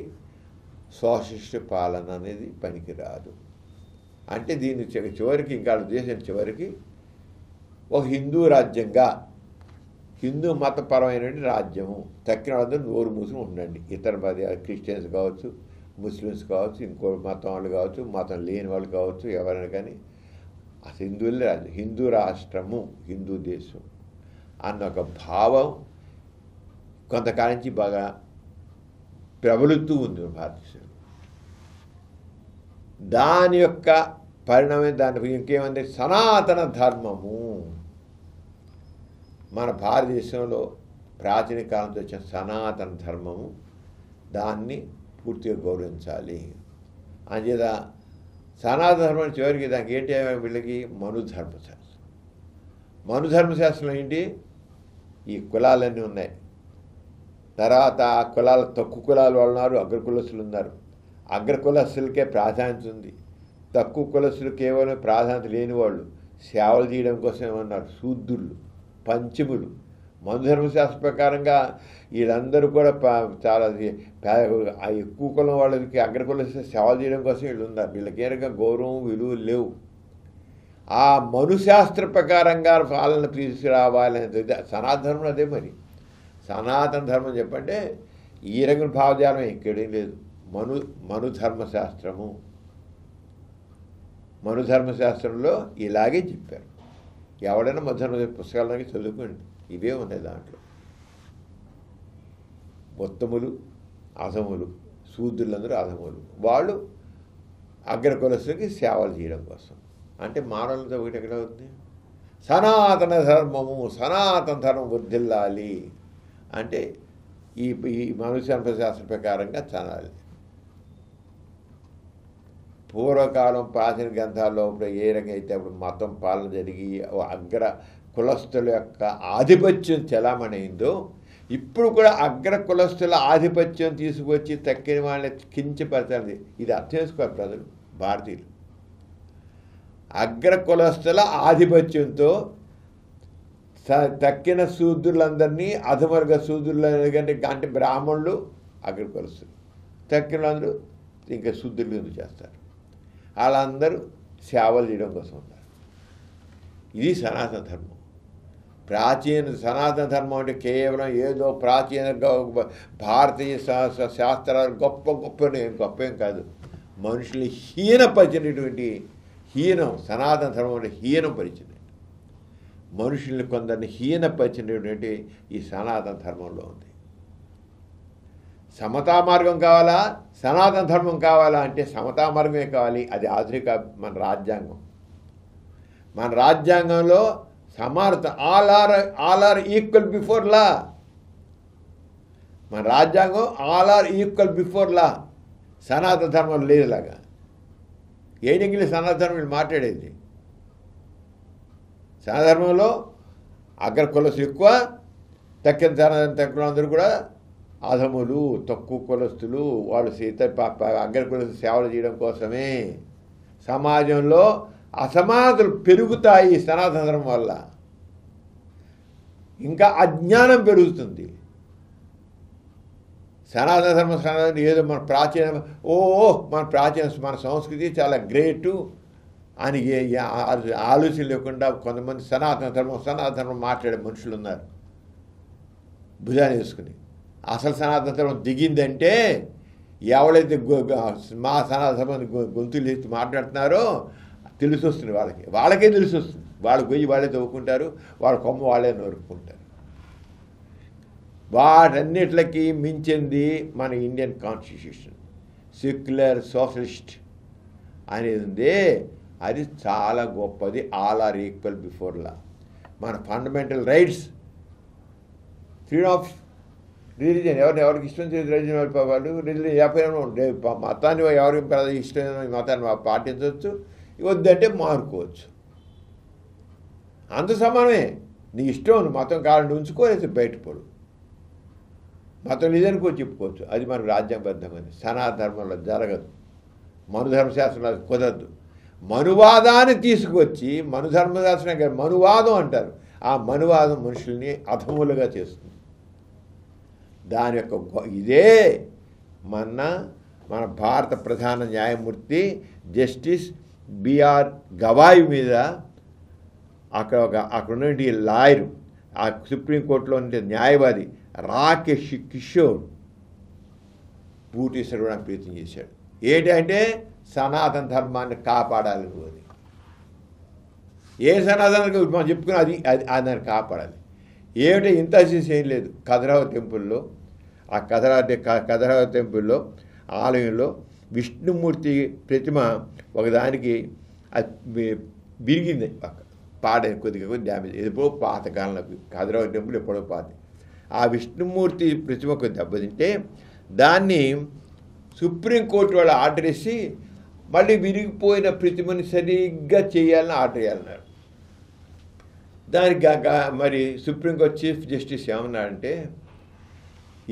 సోషలిస్ట్ పాలన అనేది పనికిరాదు. అంటే దీన్ని చివరికి ఇంకా దేశం చివరికి ఒక హిందూ రాజ్యంగా, హిందూ మతపరమైన రాజ్యము, తక్కిన వాళ్ళందరూ నోరు మూసుకుని ఉండండి. ఇతర క్రిస్టియన్స్ కావచ్చు, ముస్లిమ్స్ కావచ్చు, ఇంకో మతం వాళ్ళు కావచ్చు, మతం లేని వాళ్ళు కావచ్చు, ఎవరైనా కానీ అసలు హిందువులే రాజ్యం, హిందూ రాష్ట్రము, హిందూ దేశం అన్న ఒక భావం కొంతకాలం నుంచి బాగా ప్రబలుతూ ఉంది భారతదేశంలో. దాని యొక్క పరిణామం దానికి ఇంకేమంటే సనాతన ధర్మము. మన భారతదేశంలో ప్రాచీన కాలంతో వచ్చిన సనాతన ధర్మము, దాన్ని పూర్తిగా గౌరవించాలి. అంచేత సనాతన ధర్మం చివరికి దానికి ఏంటి వీళ్ళకి మనుధర్మశాస్త్రం. మనుధర్మశాస్త్రం ఏంటి? ఈ కులాలన్నీ ఉన్నాయి. తర్వాత కులాలు, తక్కువ కులాలు వాళ్ళు ఉన్నారు, అగ్రకులస్తులు ఉన్నారు. అగ్రకులస్తులకే ప్రాధాన్యత ఉంది, తక్కువ కులస్తులు కేవలం ప్రాధాన్యత లేని వాళ్ళు సేవలు చేయడం కోసం ఏమన్నారు శూద్రులు, పంచములు. మనుధర్మశాస్త్ర ప్రకారంగా వీళ్ళందరూ కూడా చాలా ఎక్కువ కులం వాళ్ళకి అగ్రకులస్తులు సేవలు చేయడం కోసం వీళ్ళు ఉన్నారు. వీళ్ళకి ఏ రకంగా గౌరవం, విలువలు లేవు. ఆ మనుశాస్త్ర ప్రకారంగా పాలన తీసుకురావాలనేది సనాతన ధర్మం. అదే మరి సనాతన ధర్మం చెప్పంటే ఈ రకం భావజాలం ఎక్కడేం లేదు. మనుధర్మశాస్త్రము, మనుధర్మశాస్త్రంలో ఇలాగే చెప్పారు. ఎవడైనా మనుధర్మ పుస్తకాలకి చదువుకోండి, ఇవే ఉన్నాయి దాంట్లో. ఉత్తములు, అధములు, శూద్రులందరూ అధములు, వాళ్ళు అగ్రకులస్తులకి సేవలు చేయడం కోసం. అంటే మానవులతో ఒకటి ఎక్కడ అవుతుంది? సనాతన ధర్మము, సనాతన ధర్మం వర్ధిల్లాలి అంటే ఈ మనుధర్మశాస్త్ర ప్రకారంగా చదవాలి. పూర్వకాలం ప్రాచీన గ్రంథాల్లో ఏ రకంగా అయితే అప్పుడు మతం పాలన జరిగి అగ్ర కులస్తుల యొక్క ఆధిపత్యం చలామణైందో, ఇప్పుడు కూడా అగ్ర కులస్తుల ఆధిపత్యం తీసుకొచ్చి తక్కిన వాళ్ళని కించపరచాలి. ఇది అర్థం చేసుకోవాలి ప్రజలు, భారతీయులు. అగ్ర కులస్తుల ఆధిపత్యంతో తక్కిన శూద్రులందరినీ అధమర్గ శూద్రులు అంటే బ్రాహ్మణులు అగ్ర కులస్తులు, తక్కిన అందరూ ఇంకా శూద్రులు ఎందుకు చేస్తారు. వాళ్ళందరూ సేవలు చేయడం కోసం ఉన్నారు. ఇది సనాతన ధర్మం. ప్రాచీన సనాతన ధర్మం అంటే కేవలం ఏదో ప్రాచీన భారతీయ శాస్త్రాలు గొప్పేం కాదు. మనుషుల్ని హీనపరిచినటువంటి హీనం, సనాతన ధర్మం అంటే హీనం పరిచింది. మనుషుల్ని కొందరిని హీనపరిచినటువంటి ఈ సనాతన ధర్మంలో ఉంది. సమతా మార్గం కావాలా, సనాతన ధర్మం కావాలా అంటే సమతా మార్గమే కావాలి. అది ఆధునిక మన రాజ్యాంగం. మన రాజ్యాంగంలో సమానత, all are equal before law. మన రాజ్యాంగం all are equal before law. సనాతన ధర్మం లేదులాగా. ఏడింగిలి సనాతన ధర్మం మాట్లాడేది. సనాతన ధర్మంలో అగ్ర కులస్తులు ఎక్కువ, తక్కువ అందరూ కూడా అధములు, తక్కువ కులస్తులు. వాళ్ళు అగ్ర కులస్తులు సేవలు చేయడం కోసమే. సమాజంలో అసమానతలు పెరుగుతాయి సనాతన ధర్మం వల్ల. ఇంకా అజ్ఞానం పెరుగుతుంది. సనాతన ధర్మం ఏదో మన ప్రాచీన మన సంస్కృతి చాలా గ్రేటు అని ఆలోచన లేకుండా కొంతమంది సనాతన ధర్మం మాట్లాడే మనుషులు ఉన్నారు భుజాన్ని వేసుకుని. అసలు సనాతన ధర్మం దిగిందంటే ఎవరైతే మా సనాతన ధర్మం గొంతులు ఎత్తి మాట్లాడుతున్నారో తెలిసి వస్తుంది వాళ్ళకే తెలిసి వస్తుంది. వాళ్ళు పోయి వాళ్ళే తవ్వుకుంటారు, వాళ్ళ కొమ్మ వాళ్ళే నరుక్కుంటారు. వాటన్నిటికి మించింది మన ఇండియన్ కాన్స్టిట్యూషన్. సెక్యులర్ సోషలిస్ట్ అనేది ఉంది. అది చాలా గొప్పది. All are equal before law. మన fundamental rights, freedom of religion. ఎవరికి ఇష్టం రిలీజన్ వాళ్ళు రిలీజన్ ఎవరైనా మతాన్ని ఎవరికి ఇష్టమైన మతాన్ని పాటించవచ్చు, వద్దంటే మారుకోవచ్చు. అంత సమానమే. నీ ఇష్టం, మతం కావాలంటే ఉంచుకోలేదు, బయటపడు. మతం లేదనుకో చెప్పుకోవచ్చు. అది మనకు రాజ్యాంగబద్ధమని. సనాతన ధర్మంలో జరగదు, మనుధర్మశాస్త్రంలో కుదరదు. మనువాదాన్ని తీసుకొచ్చి మనుధర్మశాస్త్రం మనువాదం అంటారు. ఆ మనువాదం మనుషుల్ని అధములుగా చేస్తుంది. దాని యొక్క ఇదే మన భారత ప్రధాన న్యాయమూర్తి జస్టిస్ బిఆర్ గవాయి మీద అక్కడ ఉన్నటువంటి లాయరు, ఆ సుప్రీంకోర్టులో ఉండే న్యాయవాది రాకేష్ కిషోర్ బూటీశ్వరు కూడా ప్రయత్నం చేశాడు. ఏంటంటే సనాతన ధర్మాన్ని కాపాడాలి. అది ఏ సనాతన మనం చెప్పుకుని అది దాన్ని కాపాడాలి. ఏమిటో ఇంత ఏం లేదు. ఖజురాహో టెంపుల్లో, ఆ ఖజురాహో టెంపుల్లో ఆలయంలో విష్ణుమూర్తి ప్రతిమ ఒకదానికి విరిగింది, కొద్దిగా డ్యామేజ్. ఎప్పుడో పాతకాలంలో ఖజురాహో టెంపుల్ ఎప్పుడో పాత. ఆ విష్ణుమూర్తి ప్రతిమకు దెబ్బతింటే దాన్ని సుప్రీంకోర్టు వాళ్ళు ఆర్డర్ వేసి మళ్ళీ విరిగిపోయిన ప్రతిమని సరిగ్గా చేయాలని ఆర్డర్ చేయాలన్నారు. దానికి మరి సుప్రీంకోర్టు చీఫ్ జస్టిస్ ఏమన్నాడంటే,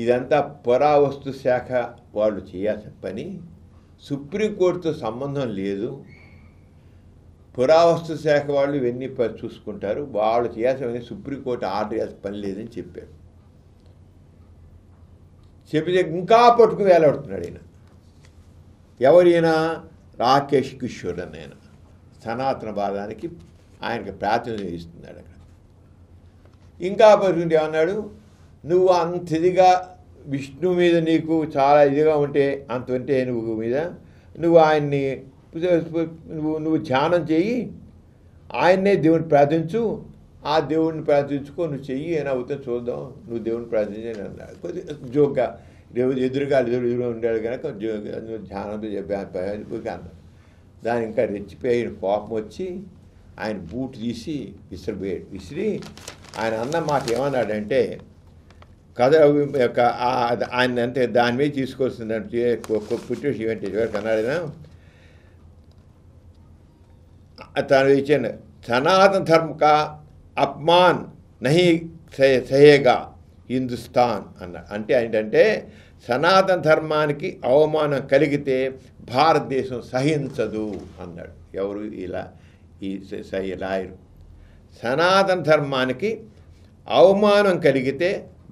ఇదంతా పురావస్తు శాఖ వాళ్ళు చేయాల్సిన పని, సుప్రీంకోర్టుతో సంబంధం లేదు, పురావస్తు శాఖ వాళ్ళు ఇవన్నీ చూసుకుంటారు, వాళ్ళు చేయాల్సిన సుప్రీంకోర్టు ఆర్డర్ చేయాల్సిన పని లేదని చెప్పారు. చెప్పితే ఇంకా పట్టుకు వేలాడుతున్నాడు ఈయన. ఎవరైనా రాకేష్ కిషోర్ అని ఆయన సనాతన వాదానికి ఆయనకి ప్రాతినిధ్యం ఇస్తున్నాడు. అక్కడ ఇంకా పట్టుకుంటే ఏమన్నాడు, నువ్వు అంత ఇదిగా విష్ణు మీద నీకు చాలా ఇదిగా ఉంటే, అంత ఉంటే నువ్వు మీద నువ్వు ఆయన్ని నువ్వు ధ్యానం చెయ్యి, ఆయన్నే దేవుడిని ప్రార్థించు, ఆ దేవుడిని ప్రార్థించుకో, నువ్వు చెయ్యి అని అవుతావు చూద్దాం, నువ్వు దేవుడిని ప్రార్థించని అన్నాడు. కొద్దిగా జోక్గా ఎదురుగా ఉండాడు కనుక నువ్వు ధ్యానంతో చెప్పి అన్నాడు. దాని ఇంకా రెచ్చిపోయి కోపం వచ్చి ఆయన బూట్ తీసి విసిరి ఆయన అన్న మాట ఏమన్నాడంటే, కథ యొక్క ఆయన అంటే దాని మీద తీసుకోవాల్సిందంటే పుట్టేసి ఈవెంట్ అన్నాడైనా తను ఇచ్చాను, సనాతన ధర్మ కా అపమాన్ నహి సహేగా హిందుస్థాన్ అన్నాడు. అంటే ఏంటంటే సనాతన ధర్మానికి అవమానం కలిగితే భారతదేశం సహించదు అన్నాడు. ఎవరు ఇలా ఈ లాయరు. సనాతన ధర్మానికి అవమానం కలిగితే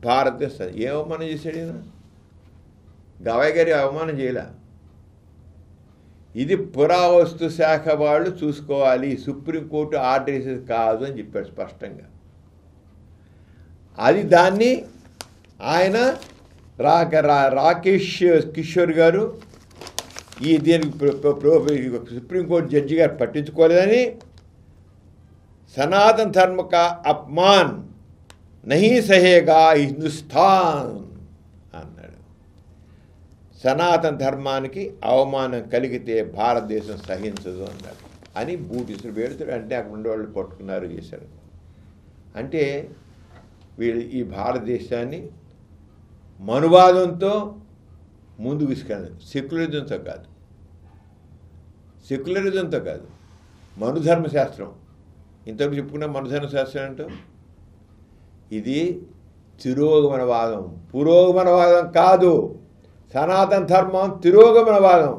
భారతదేశం ఏ అవమానం చేశాడు ఈయన? గవాయి గారి అవమానం చేయలే. ఇది పురావస్తు శాఖ వాళ్ళు చూసుకోవాలి, సుప్రీంకోర్టు ఆర్డర్ చేసేది కాదు అని చెప్పాడు స్పష్టంగా. అది దాన్ని ఆయన రాకేష్ కిషోర్ గారు దీనికి సుప్రీంకోర్టు జడ్జి గారు పట్టించుకోలేదని సనాతన ధర్మ కా అపమాన్ నహీ సహేగా హిందుస్థాన్ అన్నాడు. సనాతన ధర్మానికి అవమానం కలిగితే భారతదేశం సహించదు అన్నాడు అని బూటిసులు పెడుతాడు. అంటే అక్కడ ఉండే వాళ్ళు పట్టుకున్నారు, చేశారు. అంటే వీళ్ళు ఈ భారతదేశాన్ని మనువాదంతో ముందుకు తీసుకెళ్ళాలి, సెక్యులరిజంతో కాదు, మనుధర్మశాస్త్రం. ఇంతకు చెప్పుకున్న మనుధర్మశాస్త్రం అంటూ ఇది తిరోగమనవాదం, పురోగమనవాదం కాదు. సనాతన ధర్మం తిరోగమనవాదం,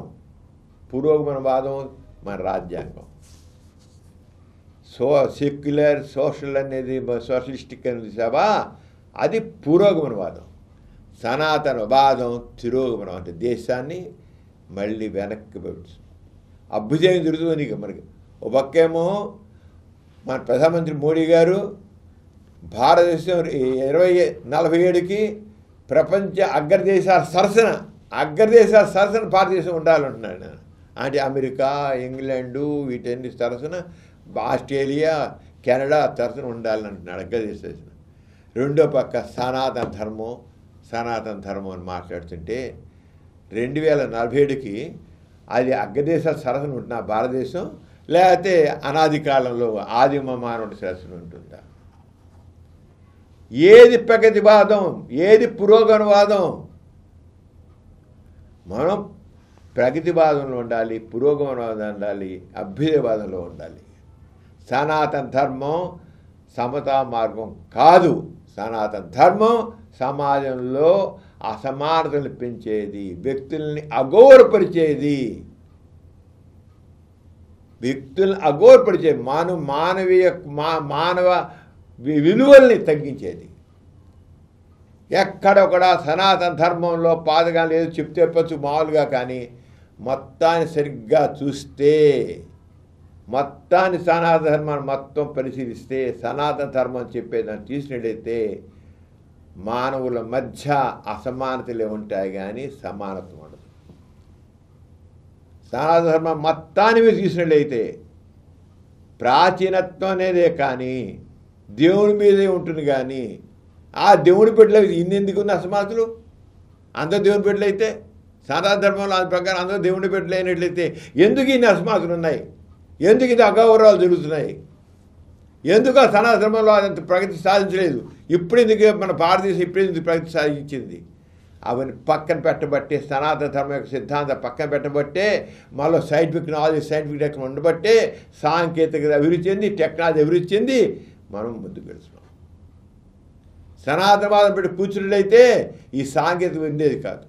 పురోగమనవాదం మన రాజ్యాంగం. సెక్యులర్ సోషల్ అనేది సోషలిస్టిక్ అనేది సభ, అది పురోగమనవాదం. సనాతన వాదం తిరోగమనం, అంటే దేశాన్ని మళ్ళీ వెనక్కి పెడుతుంది. అభ్యుదయం జరుగుతుంది ఇక మనకి. ఒక పక్కేమో మన ప్రధానమంత్రి మోడీ గారు భారతదేశం 2047కి ప్రపంచ అగ్రదేశాల సరసన భారతదేశం ఉండాలంటున్నాడు. అంటే అమెరికా, ఇంగ్లాండు వీటన్ని సరసన, ఆస్ట్రేలియా, కెనడా సరసన ఉండాలంటున్నాడు అగ్రదేశం. రెండో పక్క సనాతన ధర్మం అని మాట్లాడుతుంటే 2047కి అది అగ్రదేశాల సరసన ఉంటున్నా భారతదేశం, లేకపోతే అనాది కాలంలో ఆదిమ మానవుడి సరసన ఉంటుందా? ఏది ప్రగతివాదం, ఏది పురోగమనవాదం? మనం ప్రగతివాదంలో ఉండాలి, పురోగమనవాదం ఉండాలి, అభ్యుదయవాదంలో ఉండాలి. సనాతన ధర్మం సమతా మార్గం కాదు. సనాతన ధర్మం సమాజంలో అసమానతలు పెంచేది, వ్యక్తుల్ని అగౌరవపరిచేది, మానవ విలువల్ని తగ్గించేది. ఎక్కడొక్కడ సనాతన ధర్మంలో పాదగా లేదు చెప్తే చెప్పచ్చు మామూలుగా, కానీ మొత్తాన్ని సరిగ్గా చూస్తే, మొత్తాన్ని సనాతన ధర్మాన్ని మొత్తం పరిశీలిస్తే, సనాతన ధర్మం చెప్పేదాన్ని తీసినట్టయితే మానవుల మధ్య అసమానతలే ఉంటాయి కానీ సమానత్వం ఉండదు. సనాతన ధర్మం మొత్తాన్ని మీరు తీసినట్లయితే ప్రాచీనత్వం అనేదే కానీ దేవుని మీదే ఉంటుంది. కానీ ఆ దేవుని బిడ్డలు ఇన్నెందుకు ఉన్న అసమానతలు? అందరూ దేవుని బిడ్డలు అయితే, సనాతన ధర్మంలో అది ప్రకారం అందరూ దేవుని బిడ్డలు అయినట్లయితే ఎందుకు ఇన్ని అసమానతలు ఉన్నాయి? ఎందుకు ఇది అగౌరవాలు జరుగుతున్నాయి? ఎందుకు ఆ సనాతన ధర్మంలో అదంత ప్రగతి సాధించలేదు? ఇప్పుడు ఎందుకు మన భారతదేశం ఇప్పుడు ఎందుకు ప్రగతి సాధించింది? అవన్నీ పక్కన పెట్టబట్టే, సనాతన ధర్మం యొక్క సిద్ధాంతం పక్కన పెట్టబట్టే, మళ్ళీ సైంటిఫిక్ నాలెడ్జ్, సైంటిఫిక్ టెక్నాలజీ ఉండబట్టే, సాంకేతికత అభివృద్ధి చెంది, టెక్నాలజీ అభివృద్ధి చెంది మనం ముందుకు వెళ్తున్నాం. సనాతనవాదం పెట్టి కూర్చున్నట్లయితే ఈ సాంకేతిక ఉండేది కాదు.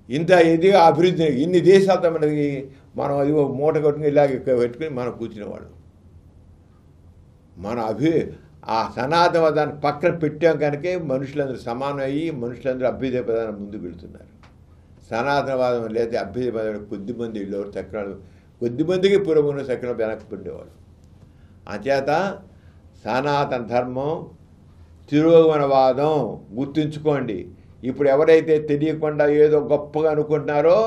ఇంత ఇదిగా అభివృద్ధి ఇన్ని దేశాలతో మనకి మనం అది మూట కట్టుకుని ఇలాగ పెట్టుకుని మనం కూర్చునేవాళ్ళం. మన ఆ సనాతనవాదాన్ని పక్కన పెట్టాం కనుకే మనుషులందరూ సమానం అయ్యి మనుషులందరూ అభ్యుదయ పదాన్ని ముందుకు వెళుతున్నారు. సనాతనవాదం లేదా అభ్యుదయ పదాలు కొద్దిమంది వీళ్ళు చక్రాలు, కొద్దిమందికి పూర్వమున చక్రాలు వెనక్కి ఉండేవాళ్ళు. అంచేత సనాతన ధర్మం, తిరోగమనవాదం గుర్తుంచుకోండి. ఇప్పుడు ఎవరైతే తెలియకుండా ఏదో గొప్పగా అనుకుంటున్నారో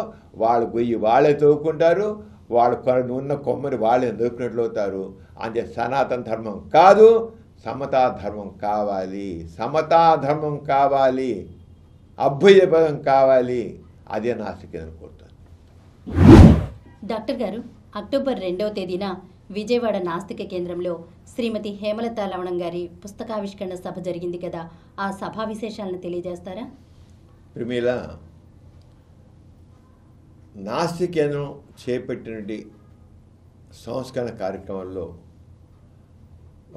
వాళ్ళు పోయి వాళ్ళే తవ్వుకుంటారు, వాళ్ళు ఉన్న కొమ్మని వాళ్ళే దొరికినట్లు అవుతారు. అంటే సనాతన ధర్మం కాదు, సమతా ధర్మం కావాలి. సమతా ధర్మం కావాలి, అభ్యుదయ పదం కావాలి. అదే నా ఆశకి కోరుతాను. డాక్టర్ గారు, అక్టోబర్ 2వ తేదీన విజయవాడ నాస్తిక కేంద్రంలో శ్రీమతి హేమలత లవణం గారి పుస్తకావిష్కరణ సభ జరిగింది కదా, ఆ సభా విశేషాలను తెలియజేస్తారా? ప్రిమిల, నాస్తిక కేంద్రం చేపట్టినటువంటి సంస్కరణ కార్యక్రమంలో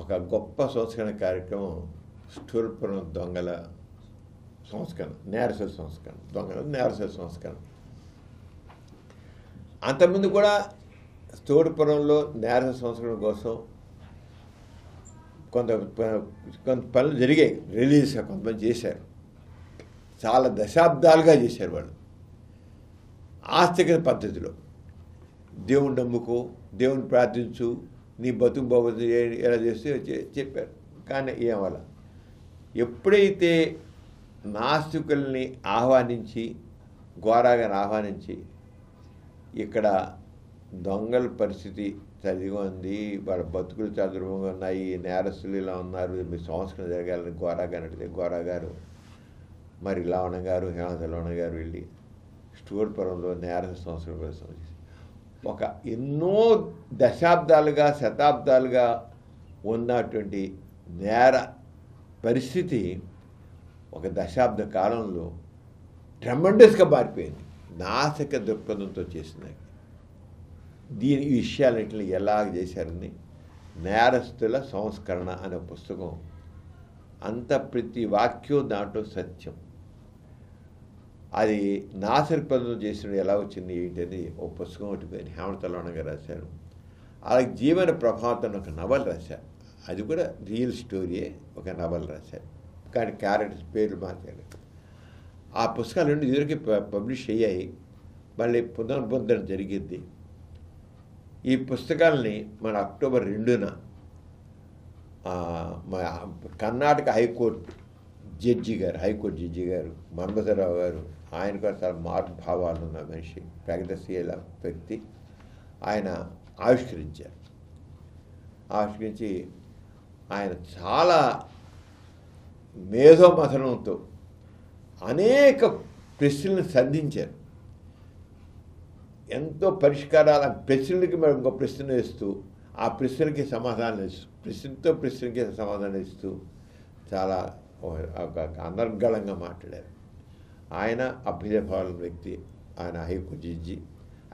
ఒక గొప్ప సంస్కరణ కార్యక్రమం స్టూర్పురం దొంగల సంస్కరణ, నేరస్తుల సంస్కరణ, దొంగల నేరస్తుల సంస్కరణ. అంతకుముందు కూడా స్టూర్పురంలో నేరస్తుల సంస్కరణ కోసం కొంత పనులు జరిగాయి. రిలీజ్గా కొంతమంది చేశారు, చాలా దశాబ్దాలుగా చేశారు వాళ్ళు. ఆస్తిక పద్ధతిలో దేవుని నమ్ముకో, దేవుని ప్రార్థించు, నీ బతుకు బాబు ఎలా చేస్తే చెప్పారు. కానీ ఏమలా ఎప్పుడైతే నాస్తికుల్ని ఆహ్వానించి, ఘోరాగాన్ని ఆహ్వానించి, ఇక్కడ దొంగల పరిస్థితి చదిగా ఉంది, వాళ్ళ బతుకులు చదురుగా ఉన్నాయి, నేరస్తులు ఇలా ఉన్నారు, మీ సంస్కరణ జరగాలని ఘోరాగాని అడిగితే ఘోరాగారు మరి లవణ గారు, హేమలత లవణ గారు వెళ్ళి స్టూర్పురంలో నేరస్తు సంస్కరణ కోసం ఒక ఎన్నో దశాబ్దాలుగా శతాబ్దాలుగా ఉన్నటువంటి నేర పరిస్థితి ఒక దశాబ్ద కాలంలో ట్రెమెండస్గా మారిపోయింది. నాసిక దృక్పథంతో చేసినాయి. ఈ విషయాలన్నింటినీ ఎలాగ చేశారని నేరస్తుల సంస్కరణ అనే పుస్తకం, అంత ప్రతి వాక్యం దాంట్లో సత్యం. అది నాసిక పద్ధతిలో చేసిన ఎలా వచ్చింది ఏంటని ఒక పుస్తకం ఒకటి పోయింది, హేమలత లవణ గారు రాశారు. అలాగే జీవన ప్రభావం ఒక నవల రాశారు, అది కూడా రియల్ స్టోరీయే, ఒక నవల రాశారు, కానీ క్యారెక్టర్స్ పేర్లు మార్చారు. ఆ పుస్తకాలు రెండు ఇదివరకు పబ్లిష్ అయ్యాయి, మళ్ళీ పునర్ముద్రణ జరిగింది. ఈ పుస్తకాలని మన అక్టోబర్ 2న కర్ణాటక హైకోర్టు జడ్జి గారు మన్మథరావు గారు, ఆయన కూడా చాలా మార్పు భావాలు ఉన్న మనిషి, ప్రగతిశీల వ్యక్తి, ఆయన ఆవిష్కరించి ఆయన చాలా మేధోమథనంతో అనేక ప్రశ్నలను సంధించారు. ఎంతో పరిష్కారాల ప్రశ్నలకి మరి ఇంకో ప్రశ్న వేస్తూ ఆ ప్రశ్నకి ప్రశ్నకి సమాధానం ఇస్తూ చాలా ఒక అనర్గళంగా మాట్లాడారు. ఆయన అభ్యుదయభావం వ్యక్తి, ఆయన హైకుజిజ్జి.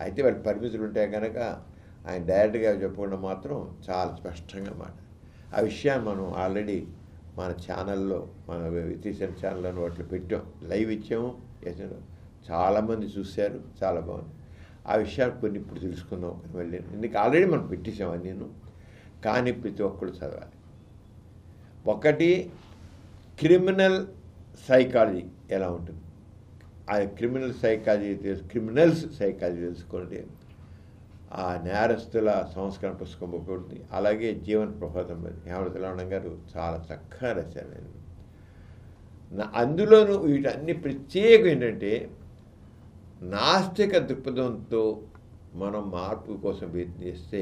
అయితే వాళ్ళ పరిమితులు ఉంటాయి కనుక ఆయన డైరెక్ట్గా చెప్పకుండా మాత్రం చాలా స్పష్టంగా మాట్లాడారు. ఆ విషయాన్ని మనం ఆల్రెడీ మన ఛానల్లో, మన వితీషన్ ఛానల్లో వాటిలో పెట్టాం, లైవ్ ఇచ్చాము. చాలామంది చూశారు, చాలా బాగుంది. ఆ విషయాలు కొన్ని ఇప్పుడు తెలుసుకుందాం మళ్ళీ. ఎందుకు ఆల్రెడీ మనం పెట్టేసాం నేను, కానీ ప్రతి ఒక్కరు చదవాలి. ఒకటి, క్రిమినల్ సైకాలజీ ఎలా ఉంటుంది, ఆ క్రిమినల్స్ సైకాలజీ తెలుసుకోండి. ఆ నేరస్తుల సంస్కరణ పుస్తకం ఒకటి, అలాగే జీవన ప్రబోధం హేమలత గారు చాలా చక్కగా రాశారు. అందులోనూ వీటన్ని ప్రత్యేకం ఏంటంటే, నాస్తిక దృక్పథంతో మనం మార్పు కోసం ప్రయత్నం చేస్తే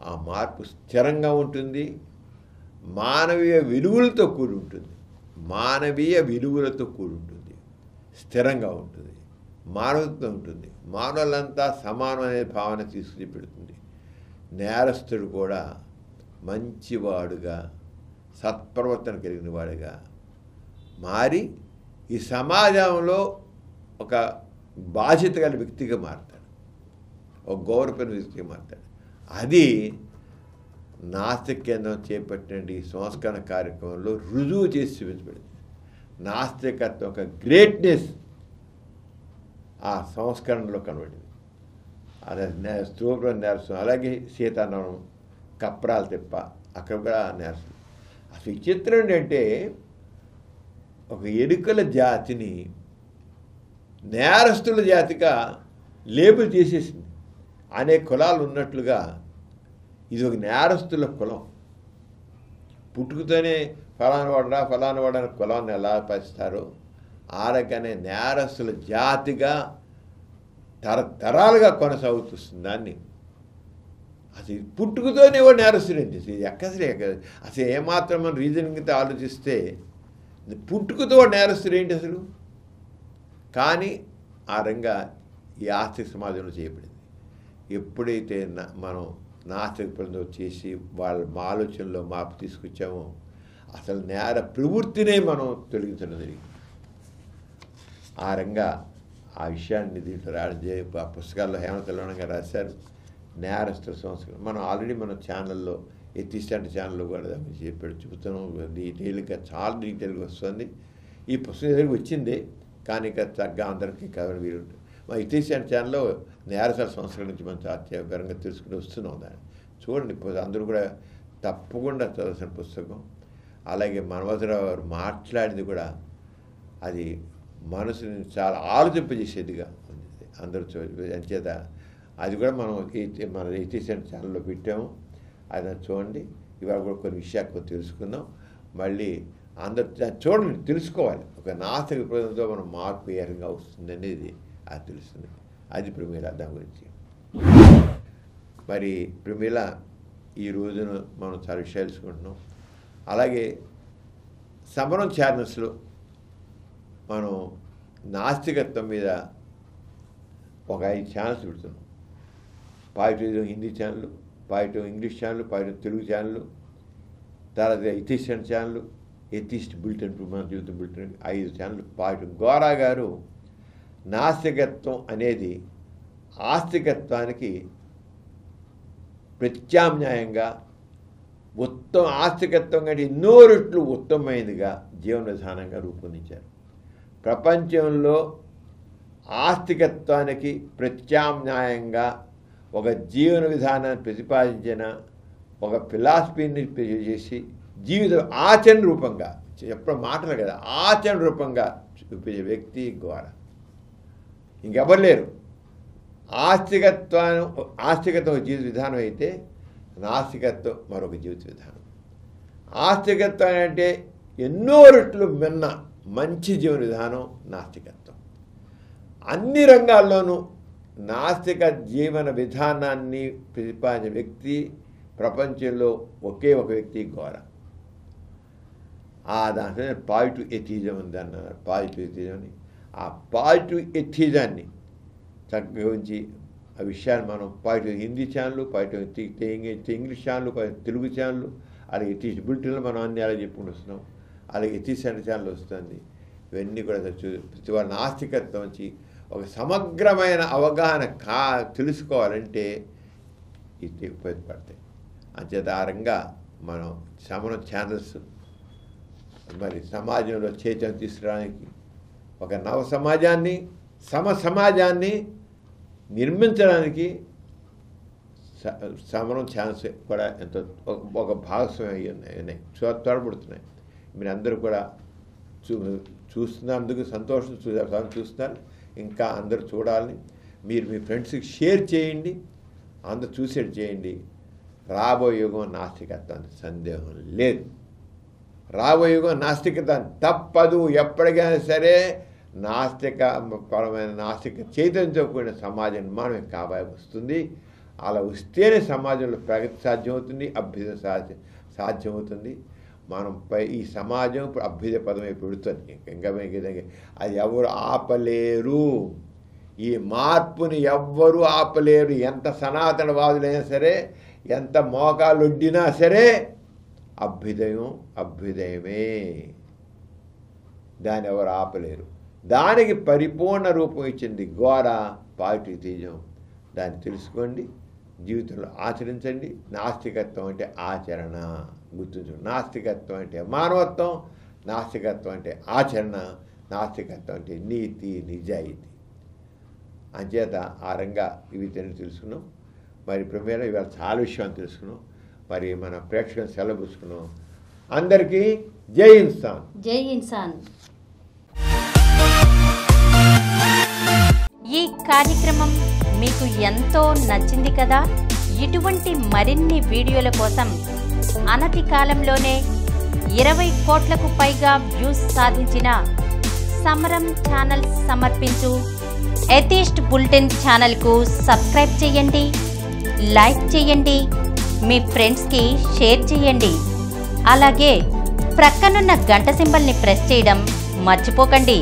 ఆ మార్పు స్థిరంగా ఉంటుంది, మానవీయ విలువలతో కూడి ఉంటుంది, స్థిరంగా ఉంటుంది, మానవత్వం ఉంటుంది, మానవులంతా సమానం అనే భావన తీసుకుని పెడుతుంది. నేరస్తుడు కూడా మంచివాడుగా, సత్ప్రవర్తన కలిగిన వాడుగా మారి ఈ సమాజంలో ఒక బాధ్యత గల వ్యక్తిగా మారుతాడు, ఒక గౌరవమైన వ్యక్తిగా మారుతాడు. అది నాస్తిక కేంద్రం చేపట్టిన ఈ సంస్కరణ కార్యక్రమంలో రుజువు చేసి చూపించబడింది. నాస్తికత్వం ఒక గ్రేట్నెస్ ఆ సంస్కరణలో కనబడింది. అదే స్తూపం నేరసం, అలాగే సీతానవనం, కప్రాల తిప్ప, అక్కడ కూడా నేరసం. అసలు విచిత్రం ఏంటంటే, ఒక ఎరుకల జాతిని నేరస్తుల జాతిగా లేబుల్ చేసేసింది. అనేక కులాలు ఉన్నట్లుగా ఇది ఒక నేరస్తుల కులం. పుట్టుకతోనే ఫలానా వాడని కులాన్ని ఎలా పరిస్తారో ఆ రకనే నేరస్తుల జాతిగా తరతరాలుగా కొనసాగుతుంది. దాన్ని అసలు పుట్టుకతోనే వాడు నేరస్తుడేంటి, అసలు ఏమాత్రం మనం రీజనింగ్తో ఆలోచిస్తే పుట్టుకతో వాడు నేరస్తుడేంటి అసలు. కానీ ఆ రంగా ఈ ఆస్తిక సమాజంలో చేయబడింది. ఎప్పుడైతే మనం నాస్తిక పనులు చేసి వాళ్ళ ఆలోచనలో మార్పు తీసుకొచ్చామో అసలు నేర ప్రవృత్తినే మనం తొలగించడం జరిగింది. ఆ రంగా ఆ విషయాన్ని దీంట్లో రాయడం ఆ పుస్తకాల్లో హేమలత గారు రాశారు. నేరస్తుల సంస్కరణ మనం ఆల్రెడీ మన ఛానల్లో, ఎత్తిస్టాంటి ఛానల్లో కూడా చెప్పాడు, చెబుతున్నాం. డీటెయిల్గా చాలా డీటెయిల్గా వస్తుంది. ఈ పుస్తకం దగ్గరికి వచ్చింది, కానీ ఇంకా తగ్గ అందరికీ కవర్ వీలుంటుంది. మా ఎత్తిస్టాంటి ఛానల్లో నేరస్తుల సంస్కరణ నుంచి మనం చాలా తెలుసుకుని వస్తున్నాం. దాన్ని చూడండి, అందరూ కూడా తప్పకుండా చదవాల్సిన పుస్తకం. అలాగే మనవసరావు గారు మాట్లాడింది కూడా అది మనసుని చాలా ఆలోచింపజేసేదిగా ఉంది. అందరూ అంచేత అది కూడా మనం మన ఎత్తిస్టాంటి ఛానల్లో పెట్టాము. అది చూడండి. ఇవాళ కూడా కొన్ని విషయాలు తెలుసుకుందాం. మళ్ళీ అందరు చూడండి, తెలుసుకోవాలి. ఒక నాస్తిక ప్రజలతో మనం మార్పు ఏ రకంగా వస్తుంది అనేది అది తెలుస్తుంది. అది ప్రమీల దాని గురించి. మరి ప్రమీల ఈ రోజున మనం చాలా విషయాలు తెలుసుకుంటున్నాం. అలాగే సమరం ఛానల్స్లో మనం నాస్తికత్వం మీద ఒక 5 ఛానల్స్ పెడుతున్నాం. Positive Hindi channel, positive English channel, positive Telugu channel, తర్వాత ఎథిస్ట్ ఛానల్, ఎథిస్ట్ బులెటిన్, మన జీవితం బులెటిన్, 5 ఛానల్. పాజిటివ్ గోరా గారు నాస్తికత్వం అనేది ఆస్తికత్వానికి ప్రత్యామ్నాయంగా ఆస్తికత్వం కంటే ఎన్నో రెట్లు ఉత్తమమైనదిగా జీవన విధానంగా రూపొందించారు. ప్రపంచంలో ఆస్తికత్వానికి ప్రత్యామ్నాయంగా ఒక జీవన విధానాన్ని ప్రతిపాదించిన ఒక ఫిలాసఫీని చేసి జీవితం ఆచరణ రూపంగా, ఎప్పుడు మాటలు కదా, ఆచరణ రూపంగా చూపించే వ్యక్తి గోరా. ఇంకెవరు లేరు. ఆస్తికత్వం ఒక జీవిత విధానం అయితే నాస్తికత్వం మరొక జీవిత విధానం. ఆస్తికత్వం అంటే ఎన్నో రెట్లు మిన్న మంచి జీవన విధానం నాస్తికత్వం. అన్ని రంగాల్లోనూ నాస్తిక జీవన విధానాన్ని ప్రతిపాదించిన వ్యక్తి ప్రపంచంలో ఒకే ఒక వ్యక్తి గోరా. దాంట్లో పాజిటివ్ ఎథిజం ఉంది అన్నారు. పాజిటివ్ ఎథిజం అని, ఆ పాజిటివ్ ఎథిజాన్ని చక్కగా ఉంచి ఆ విషయాన్ని మనం పాటు హిందీ ఛానల్, పాటు ఇంగ్లీష్ ఛానల్, తెలుగు ఛానల్, అలాగే ఎథిక్స్ బులెటిన్లు మనం అన్ని అలా చెప్పుకుని వస్తున్నాం. అలాగే ఎథిక్స్ సెంటర్ ఛానల్ వస్తుంది. ఇవన్నీ కూడా ప్రతి వారి నాస్తికత్వం నుంచి ఒక సమగ్రమైన అవగాహన తెలుసుకోవాలంటే ఇది ఉపయోగపడతాయి. అంచేత ఆ రంగా మనం సమరం ఛానల్స్ మరి సమాజంలో చైతన్యం తీసుకురావడానికి ఒక నవ సమాజాన్ని సమాజాన్ని నిర్మించడానికి సమరం ఛాన్స్ కూడా ఎంతో ఒక భాగస్వామ్యం ఉన్నాయి, తోడ్పడుతున్నాయి. మీరు అందరూ కూడా చూస్తున్నందుకు సంతోషం చూస్తున్నారు. ఇంకా అందరూ చూడాలని మీరు మీ ఫ్రెండ్స్కి షేర్ చేయండి, అందరూ చూసేది చేయండి. రాబోయే యుగం నాస్తికత్వానికి సందేహం లేదు. రాబోయే యుగం నాస్తికత్వాన్ని తప్పదు. ఎప్పటికైనా సరే పరమైన నాస్తిక చైతన్యంతో కూడిన సమాజ నిర్మాణం కావాలి వస్తుంది. అలా వస్తేనే సమాజంలో ప్రగతి సాధ్యమవుతుంది, అభ్యుదయ సాధ్యమవుతుంది. మనం ఈ సమాజం ఇప్పుడు అభ్యుదయ పదమై పెడుతుంది. ఇంకా అది ఎవరు ఆపలేరు. ఈ మార్పుని ఎవ్వరూ ఆపలేరు. ఎంత సనాతనవాదులైనా సరే, ఎంత మోకాలొడ్డినా సరే అభ్యుదయమే. దాన్ని ఎవరు ఆపలేరు. దానికి పరిపూర్ణ రూపం ఇచ్చింది ఘోర పాజిటివిజం. దాన్ని తెలుసుకోండి, జీవితంలో ఆచరించండి. నాస్తికత్వం అంటే ఆచరణ. గుర్తుంచండి, నాస్తికత్వం అంటే మానవత్వం, నాస్తికత్వం అంటే ఆచరణ, నాస్తికత్వం అంటే నీతి నిజాయితీ. అంచేత ఆ రంగా ఇవి తెలుసుకున్నాం. మరి ప్రమేయం ఇవాళ చాలా విషయాలు తెలుసుకున్నాం. మరి మన ప్రేక్షకులను సెలవు పుచ్చుకున్నాం. అందరికీ జై ఇన్సాన్. జై ఇన్సాన్. ఈ కార్యక్రమం మీకు ఎంతో నచ్చింది కదా. ఇటువంటి మరిన్ని వీడియోల కోసం అనతి కాలంలోనే 20 కోట్లకు పైగా వ్యూస్ సాధించిన సమరం ఛానల్ సమర్పించు ఎథిస్ట్ బులెటిన్ ఛానల్కు సబ్స్క్రైబ్ చేయండి, లైక్ చేయండి, మీ ఫ్రెండ్స్కి షేర్ చేయండి. అలాగే ప్రక్కనున్న గంట సింబల్ని ప్రెస్ చేయడం మర్చిపోకండి.